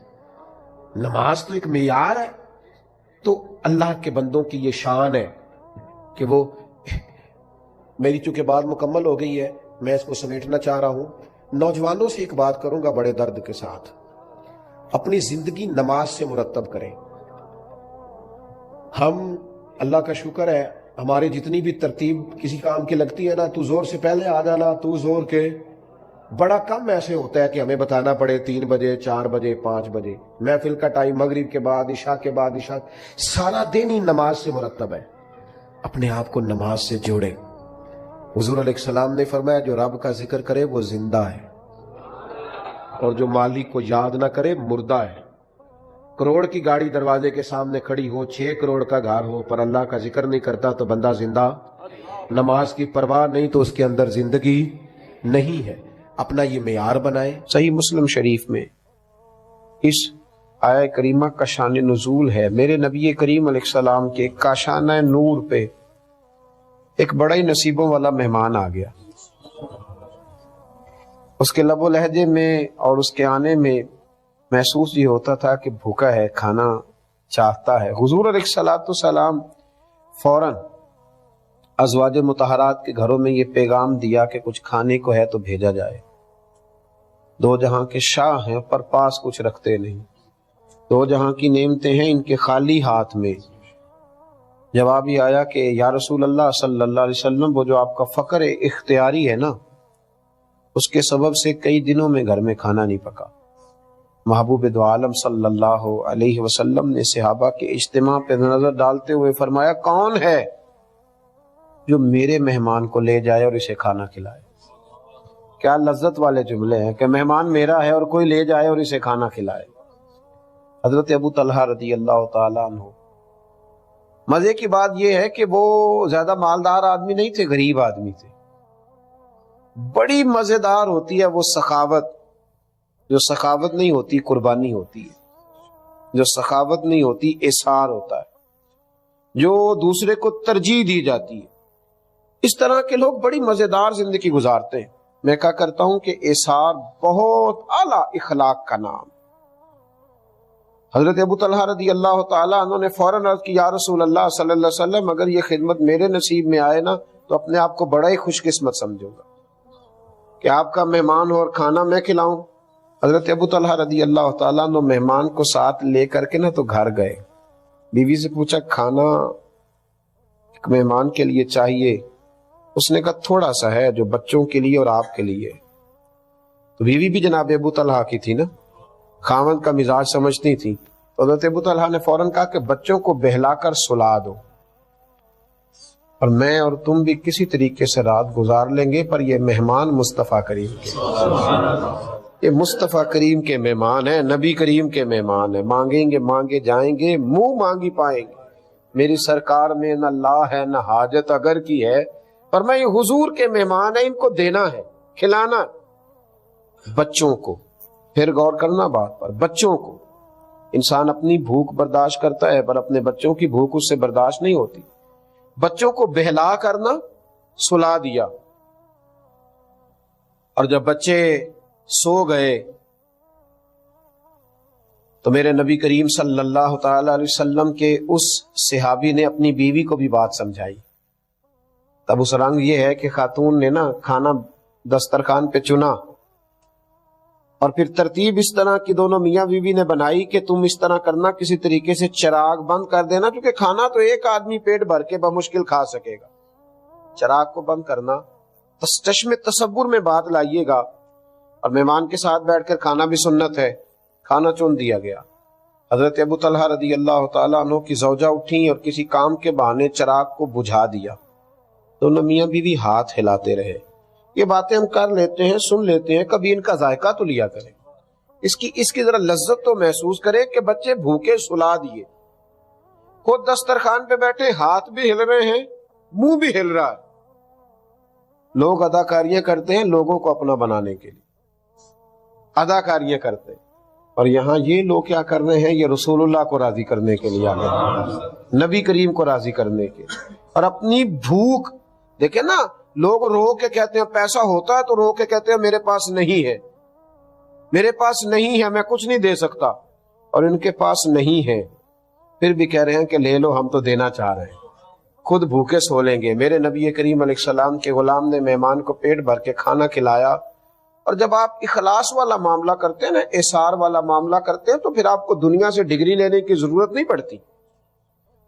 نماز تو ایک معیار ہے. تو اللہ کے بندوں کی یہ شان ہے کہ وہ، میری چونکہ بات مکمل ہو گئی ہے، میں اس کو سمیٹنا چاہ رہا ہوں. نوجوانوں سے ایک بات کروں گا بڑے درد کے ساتھ، اپنی زندگی نماز سے مرتب کریں. ہم، اللہ کا شکر ہے، ہماری جتنی بھی ترتیب کسی کام کی لگتی ہے نا، تو زور سے پہلے آ جانا، تو زور کے، بڑا کم ایسے ہوتا ہے کہ ہمیں بتانا پڑے 3 بجے 4 بجے 5 بجے. محفل کا ٹائم مغرب کے بعد، عشاء کے بعد، عشاء سارا دن ہی نماز سے مرتب ہے. اپنے آپ کو نماز سے جوڑے. حضور علیہ السلام نے فرمایا جو رب کا ذکر کرے وہ زندہ ہے، اور جو مالک کو یاد نہ کرے مردہ ہے. کروڑ کی گاڑی دروازے کے سامنے کھڑی ہو، 6 کروڑ کا گھر ہو، پر اللہ کا ذکر نہیں کرتا تو بندہ زندہ. نماز کی پرواہ نہیں تو اس کے اندر زندگی نہیں ہے. اپنا یہ معیار بنائیں. صحیح مسلم شریف میں اس آیہ کریمہ کا شان نزول ہے. میرے نبی کریم علیہ السلام کے کاشانہ نور پہ ایک بڑا ہی نصیبوں والا مہمان آ گیا. اس کے لب و لہجے میں اور اس کے آنے میں محسوس یہ ہوتا تھا کہ بھوکا ہے، کھانا چاہتا ہے. حضور علیہ السلام فوراً ازواج مطہرات کے گھروں میں یہ پیغام دیا کہ کچھ کھانے کو ہے تو بھیجا جائے. 2 جہاں کے شاہ ہیں پر پاس کچھ رکھتے نہیں، 2 جہاں کی نعمتیں ہیں ان کے خالی ہاتھ میں. جواب یہ آیا کہ یا رسول اللہ صلی اللہ علیہ وسلم، وہ جو آپ کا فقر اختیاری ہے نا، اس کے سبب سے کئی دنوں میں گھر میں کھانا نہیں پکا. محبوب دو عالم صلی اللہ علیہ وسلم نے صحابہ کے اجتماع پہ نظر ڈالتے ہوئے فرمایا کون ہے جو میرے مہمان کو لے جائے اور اسے کھانا کھلائے؟ کیا لذت والے جملے ہیں کہ مہمان میرا ہے اور کوئی لے جائے اور اسے کھانا کھلائے. حضرت ابو طلحہ رضی اللہ تعالیٰ عنہ، مزے کی بات یہ ہے کہ وہ زیادہ مالدار آدمی نہیں تھے، غریب آدمی تھے. بڑی مزیدار ہوتی ہے وہ سخاوت، جو سخاوت نہیں ہوتی قربانی ہوتی ہے، جو سخاوت نہیں ہوتی اثار ہوتا ہے، جو دوسرے کو ترجیح دی جاتی ہے. اس طرح کے لوگ بڑی مزیدار زندگی گزارتے ہیں. میں کہا کرتا ہوں کہ اثار بہت اعلیٰ اخلاق کا نام. حضرت ابو طلحہ رضی اللہ تعالیٰ عنہ نے فوراً عرض کی یا رسول اللہ صلی اللہ علیہ وسلم اگر یہ خدمت میرے نصیب میں آئے نا تو اپنے آپ کو بڑا ہی خوش قسمت سمجھوں گا کہ آپ کا مہمان ہو اور کھانا میں کھلاؤں. حضرت ابو طلحہ رضی اللہ تعالیٰ عنہ مہمان کو ساتھ لے کر کے نا تو گھر گئے. بیوی سے پوچھا کھانا ایک مہمان کے لیے چاہیے؟ اس نے کہا تھوڑا سا ہے جو بچوں کے لیے اور آپ کے لیے. تو بیوی بھی جناب ابو طلحہ کی تھی نا، خاوند کا مزاج سمجھتی تھی. تو حضرت ابو طلحہ نے فوراً کہا کہ بچوں کو بہلا کر سلا دو اور میں اور تم بھی کسی طریقے سے رات گزار لیں گے، پر یہ مہمان مصطفیٰ کریم کے، یہ مصطفیٰ کریم کے مہمان ہیں، نبی کریم کے مہمان ہیں. مانگیں گے مانگے جائیں گے، منہ مانگی پائیں گے. میری سرکار میں نہ لا ہے نہ حاجت اگر کی ہے، پر میں یہ حضور کے مہمان ہیں، ان کو دینا ہے، کھلانا. بچوں کو، پھر غور کرنا بات پر، بچوں کو. انسان اپنی بھوک برداشت کرتا ہے پر اپنے بچوں کی بھوک اس سے برداشت نہیں ہوتی. بچوں کو بہلا کرنا، سلا دیا، اور جب بچے سو گئے تو میرے نبی کریم صلی اللہ تعالی علیہ وسلم کے اس صحابی نے اپنی بیوی کو بھی بات سمجھائی. تب اس رنگ یہ ہے کہ خاتون نے نا کھانا دسترخوان پہ چنا اور پھر ترتیب اس طرح کی دونوں میاں بیوی نے بنائی کہ تم اس طرح کرنا، کسی طریقے سے چراغ بند کر دینا، کیونکہ کھانا تو ایک آدمی پیٹ بھر کے بمشکل کھا سکے گا. چراغ کو بند کرنا. چشم تصور میں بات لائیے گا. اور مہمان کے ساتھ بیٹھ کر کھانا بھی سنت ہے. کھانا چن دیا گیا. حضرت ابو طلحہ رضی اللہ تعالیٰ عنہ کی زوجہ اٹھیں اور کسی کام کے بہانے چراغ کو بجھا دیا. دونوں میاں بیوی ہاتھ ہلاتے رہے. یہ باتیں ہم کر لیتے ہیں، سن لیتے ہیں، کبھی ان کا ذائقہ تو لیا کریں، اس کی ذرا لذت تو محسوس کریں کہ بچے بھوکے سلا دیے، خود دسترخوان پہ بیٹھے، ہاتھ بھی ہل رہے ہیں، منہ بھی ہل رہا ہے. لوگ اداکاریاں کرتے ہیں لوگوں کو اپنا بنانے کے لیے، اداکاریاں کرتے ہیں، اور یہاں یہ لوگ کیا کر رہے ہیں؟ یہ رسول اللہ کو راضی کرنے کے لیے آگے، نبی کریم کو راضی کرنے کے لیے. اور اپنی بھوک دیکھیں نا، لوگ رو کے کہتے ہیں پیسہ ہوتا ہے تو رو کے کہتے ہیں میرے پاس نہیں ہے، میرے پاس نہیں ہے، میں کچھ نہیں دے سکتا. اور ان کے پاس نہیں ہے پھر بھی کہہ رہے ہیں کہ لے لو، ہم تو دینا چاہ رہے ہیں، خود بھوکے سو لیں گے. میرے نبی کریم علیہ السلام کے غلام نے مہمان کو پیٹ بھر کے کھانا کھلایا. اور جب آپ اخلاص والا معاملہ کرتے ہیں نا، اثار والا معاملہ کرتے ہیں، تو پھر آپ کو دنیا سے ڈگری لینے کی ضرورت نہیں پڑتی.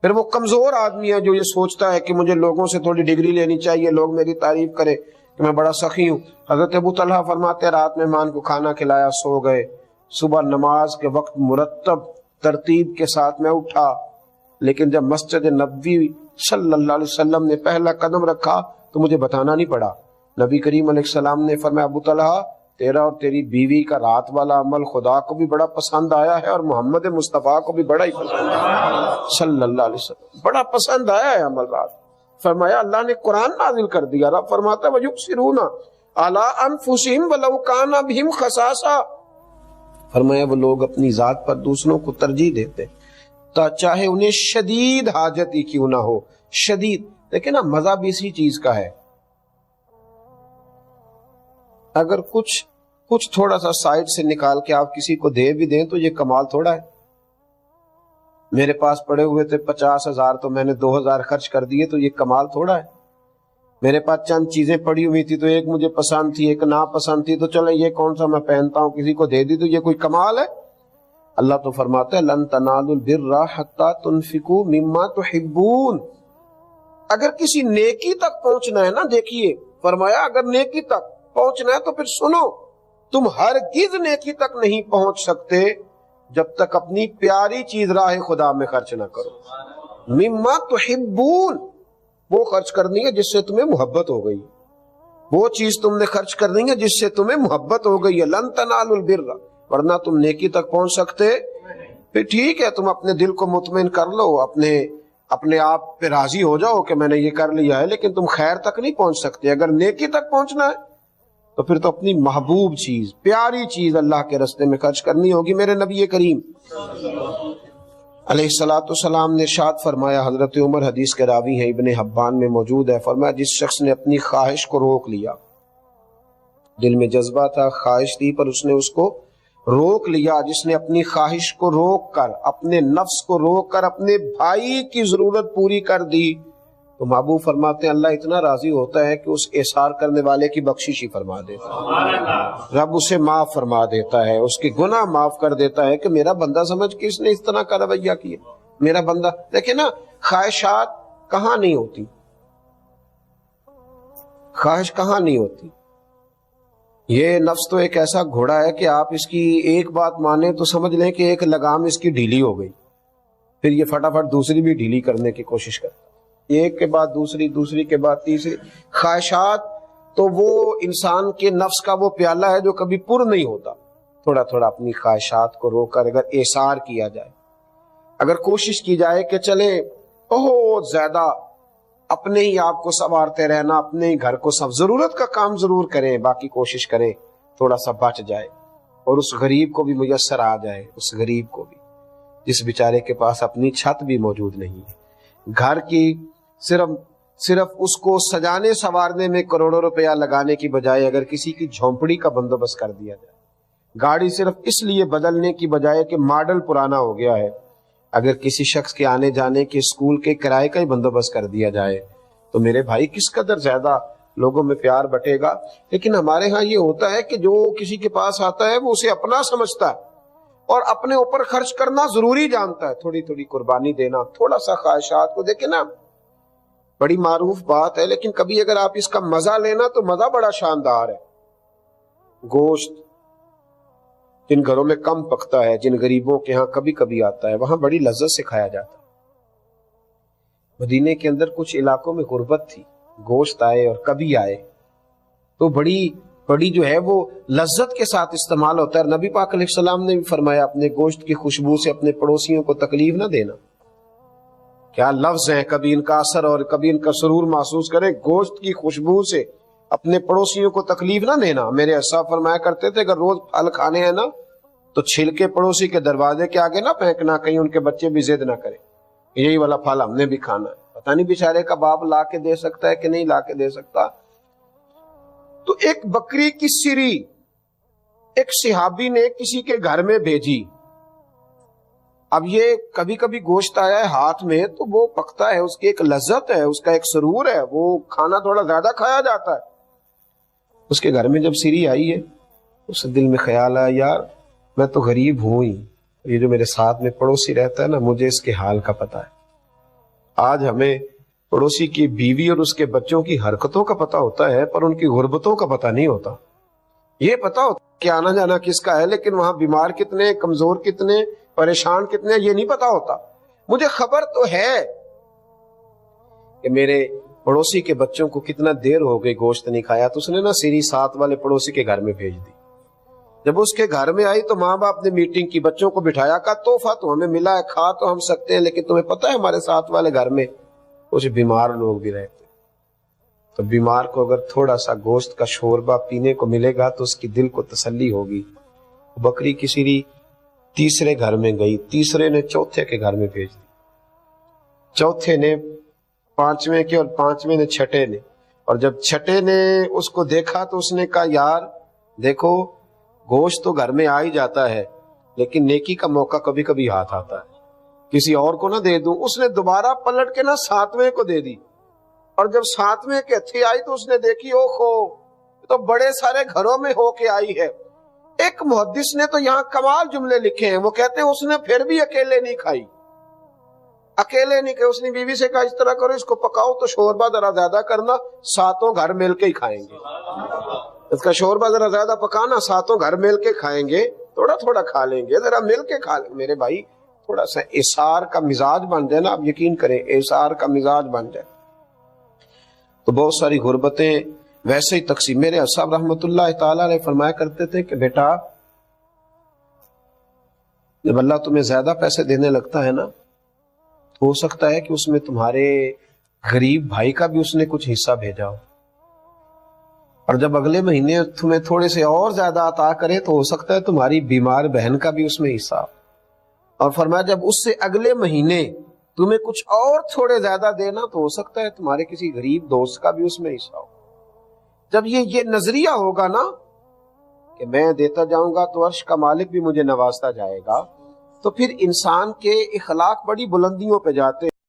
پھر وہ کمزور آدمی ہے جو یہ سوچتا ہے کہ مجھے لوگوں سے تھوڑی ڈگری لینی چاہیے، لوگ میری تعریف کریں کہ میں بڑا سخی ہوں. حضرت ابو طلحہ فرماتے ہیں رات مہمان کو کھانا کھلایا، سو گئے. صبح نماز کے وقت مرتب ترتیب کے ساتھ میں اٹھا، لیکن جب مسجد نبوی صلی اللہ علیہ وسلم نے پہلا قدم رکھا تو مجھے بتانا نہیں پڑا. نبی کریم علیہ السلام نے فرمایا ابو طلحہ تیرا اور تیری بیوی کا رات والا عمل خدا کو بھی بڑا پسند آیا ہے اور محمد مصطفیٰ کو بھی بڑا ہی پسند آیا صلی اللہ علیہ وسلم، بڑا پسند آیا ہے عمل رات. فرمایا اللہ نے قرآن نازل کر دیا. رب فرماتا ہے وَيُؤْثِرُونَ عَلَىٰ أَنفُسِهِمْ وَلَوْ كَانَ بِهِمْ خَصَاصَةٌ. فرمایا وہ لوگ اپنی ذات پر دوسروں کو ترجیح دیتے چاہے انہیں شدید حاجت ہی کیوں نہ ہو. شدید دیکھیں نا، مزہ بھی اسی چیز کا ہے. اگر کچھ تھوڑا سا سائڈ سے نکال کے آپ کسی کو دے بھی دیں تو یہ کمال تھوڑا ہے. میرے پاس پڑے ہوئے تھے 50,000 تو میں نے 2,000 خرچ کر دیے تو یہ کمال تھوڑا ہے. میرے پاس چند چیزیں پڑی ہوئی تھی تو ایک مجھے پسند تھی ایک ناپسند تھی، تو چلو یہ کون سا میں پہنتا ہوں کسی کو دے دی، تو یہ کوئی کمال ہے؟ اللہ تو فرماتا ہے لن تنالوا البر حتى تنفقوا مما تحبون. اگر کسی نیکی تک پہنچنا ہے نا، دیکھیے فرمایا اگر نیکی تک پہنچنا ہے تو پھر سنو، تم ہرگز نیکی تک نہیں پہنچ سکتے جب تک اپنی پیاری چیز راہ خدا میں خرچ نہ کرو. مما تحبون، وہ خرچ کرنی ہے جس سے تمہیں محبت ہو گئی. وہ چیز تم نے خرچ کر دی ہے جس سے تمہیں محبت ہو گئی ہے. لن تنالوا البر، ورنہ تم نیکی تک پہنچ سکتے. پھر ٹھیک ہے، تم اپنے دل کو مطمئن کر لو، اپنے آپ پہ راضی ہو جاؤ کہ میں نے یہ کر لیا ہے، لیکن تم خیر تک نہیں پہنچ سکتے. اگر نیکی تک پہنچنا ہے تو پھر تو اپنی محبوب چیز، پیاری چیز اللہ کے راستے میں خرچ کرنی ہوگی. میرے نبی کریم علیہ الصلوۃ والسلام نے ارشاد فرمایا، حضرت عمر حدیث کے راوی ہیں، ابن حبان میں موجود ہے، فرمایا جس شخص نے اپنی خواہش کو روک لیا، دل میں جذبہ تھا، خواہش تھی، پر اس نے اس کو روک لیا، جس نے اپنی خواہش کو روک کر، اپنے نفس کو روک کر اپنے بھائی کی ضرورت پوری کر دی، تو محبوب فرماتے ہیں اللہ اتنا راضی ہوتا ہے کہ اس احسان کرنے والے کی بخشش ہی فرما دیتا ہے. رب اسے معاف فرما دیتا ہے، اس کے گناہ معاف کر دیتا ہے کہ میرا بندہ سمجھ کے اس نے اس طرح کا رویہ کیا. میرا بندہ دیکھیں نا، خواہشات کہاں نہیں ہوتی، خواہش کہاں نہیں ہوتی. یہ نفس تو ایک ایسا گھوڑا ہے کہ آپ اس کی ایک بات مانیں تو سمجھ لیں کہ ایک لگام اس کی ڈھیلی ہو گئی، پھر یہ فٹافٹ دوسری بھی ڈھیلی کرنے کی کوشش کرتا ہے، ایک کے بعد دوسری، دوسری کے بعد تیسری. خواہشات تو وہ انسان کے نفس کا وہ پیالہ ہے جو کبھی پر نہیں ہوتا. تھوڑا تھوڑا اپنی خواہشات کو روک کر اگر ایثار کیا جائے، اگر کوشش کی جائے کہ چلیں بہت زیادہ اپنے ہی آپ کو سنوارتے رہنا، اپنے ہی گھر کو سب ضرورت کا کام ضرور کریں، باقی کوشش کریں تھوڑا سا بچ جائے اور اس غریب کو بھی میسر آ جائے، اس غریب کو بھی جس بیچارے کے پاس اپنی چھت بھی موجود نہیں ہے. گھر کی صرف اس کو سجانے سنوارنے میں کروڑوں روپیہ لگانے کی بجائے اگر کسی کی جھونپڑی کا بندوبست کر دیا جائے، گاڑی صرف اس لیے بدلنے کی بجائے کہ ماڈل پرانا ہو گیا ہے، اگر کسی شخص کے آنے جانے کے اسکول کے کرائے کا ہی بندوبست کر دیا جائے تو میرے بھائی کس قدر زیادہ لوگوں میں پیار بٹے گا. لیکن ہمارے ہاں یہ ہوتا ہے کہ جو کسی کے پاس آتا ہے وہ اسے اپنا سمجھتا ہے اور اپنے اوپر خرچ کرنا ضروری جانتا ہے، تھوڑی تھوڑی قربانی دینا، تھوڑا سا خواہشات کو دیکھیں نا، بڑی معروف بات ہے، لیکن کبھی اگر آپ اس کا مزہ لینا تو مزہ بڑا شاندار ہے. گوشت جن گھروں میں کم پکتا ہے، جن غریبوں کے ہاں کبھی کبھی آتا ہے، وہاں بڑی لذت سے کھایا جاتا ہے. مدینے کے اندر کچھ علاقوں میں غربت تھی، گوشت آئے اور کبھی آئے تو بڑی جو ہے وہ لذت کے ساتھ استعمال ہوتا ہے. نبی پاک علیہ السلام نے بھی فرمایا اپنے گوشت کی خوشبو سے اپنے پڑوسیوں کو تکلیف نہ دینا. کیا لفظ ہیں، کبھی ان کا اثر اور کبھی ان کا سرور محسوس کریں. گوشت کی خوشبو سے اپنے پڑوسیوں کو تکلیف نہ دینا. میرے اسا فرمایا کرتے تھے اگر روز پھل کھانے ہیں نا تو چھلکے پڑوسی کے دروازے کے آگے نہ پھینکنا، کہیں ان کے بچے بھی ضد نہ کریں یہی والا پھل ہم نے بھی کھانا ہے. پتہ نہیں بیچارے کا باپ لا کے دے سکتا ہے کہ نہیں لا کے دے سکتا. تو ایک بکری کی سری ایک صحابی نے کسی کے گھر میں بھیجی. اب یہ کبھی کبھی گوشت آیا ہے ہاتھ میں تو وہ پکتا ہے، اس کی ایک لذت ہے، اس کا ایک سرور ہے، وہ کھانا تھوڑا زیادہ کھایا جاتا ہے. اس کے گھر میں جب سری آئی ہے اس دل میں خیال آیا یار میں تو غریب ہوں ہی، یہ جو میرے ساتھ میں پڑوسی رہتا ہے نا مجھے اس کے حال کا پتہ ہے. آج ہمیں پڑوسی کی بیوی اور اس کے بچوں کی حرکتوں کا پتہ ہوتا ہے پر ان کی غربتوں کا پتہ نہیں ہوتا. یہ پتہ ہوتا کہ آنا جانا کس کا ہے، لیکن وہاں بیمار کتنے، کمزور کتنے، پریشان کتنے، یہ نہیں پتا ہوتا. مجھے خبر تو ہے کہ میرے پڑوسی کے بچوں کو کتنا دیر ہو گئی گوشت نہیں کھایا، تو اس نے نا سری ساتھ والے پڑوسی کے گھر میں بھیج دی. جب اس کے گھر میں آئی تو ماں باپ نے میٹنگ کی، بچوں کو بٹھایا، کہا تحفہ تو ہمیں ملا ہے، کھا تو ہم سکتے ہیں، لیکن تمہیں پتہ ہے ہمارے ساتھ والے گھر میں کچھ بیمار لوگ بھی رہتے، تو بیمار کو اگر تھوڑا سا گوشت کا شوربہ پینے کو ملے گا تو اس کی دل کو تسلی ہوگی. بکری کی سری تیسرے گھر میں گئی، تیسرے نے چوتھے کے گھر میں بھیج دی، چوتھے نے پانچویں کے اور پانچویں نے چھٹے نے. اور جب چھٹے نے اس کو دیکھا تو اس نے کہا یار دیکھو گوشت تو گھر میں آ ہی جاتا ہے لیکن نیکی کا موقع کبھی کبھی ہاتھ آتا ہے، کسی اور کو نہ دے دوں. اس نے دوبارہ پلٹ کے نہ ساتویں کو دے دی، اور جب ساتویں کے ہتھی آئی تو اس نے دیکھی او خو تو بڑے سارے گھروں میں ہو کے آئی ہے. ایک محدث نے تو یہاں کمال جملے لکھے ہیں، وہ کہتے ہیں اس نے پھر بھی اکیلے نہیں کھائی، اکیلے نہیں کھائی. اس نے بیوی سے کہا اس طرح کرو اس کو پکاؤ تو شوربہ ذرا زیادہ کرنا، ساتوں گھر مل کے ہی کھائیں گے. اس کا شوربہ ذرا زیادہ پکانا، ساتوں گھر مل کے کھائیں گے، تھوڑا تھوڑا کھا لیں گے، ذرا مل کے کھا لیں. میرے بھائی تھوڑا سا ایثار کا مزاج بن جائے نا، آپ یقین کریں ایثار کا مزاج بن جائے تو بہت ساری غربتیں ویسے ہی تقسیم. میرے صاحب رحمت اللہ تعالی علیہ فرمایا کرتے تھے کہ بیٹا جب اللہ تمہیں زیادہ پیسے دینے لگتا ہے نا، ہو سکتا ہے کہ اس میں تمہارے غریب بھائی کا بھی اس نے کچھ حصہ بھیجا ہو، اور جب اگلے مہینے تمہیں تھوڑے سے اور زیادہ عطا کرے تو ہو سکتا ہے تمہاری بیمار بہن کا بھی اس میں حصہ ہو. اور فرمایا جب اس سے اگلے مہینے تمہیں کچھ اور تھوڑے زیادہ دینا تو ہو سکتا ہے تمہارے کسی غریب دوست کا بھی اس میں حصہ ہو. جب یہ نظریہ ہوگا نا کہ میں دیتا جاؤں گا تو عرش کا مالک بھی مجھے نوازتا جائے گا، تو پھر انسان کے اخلاق بڑی بلندیوں پہ جاتے ہیں.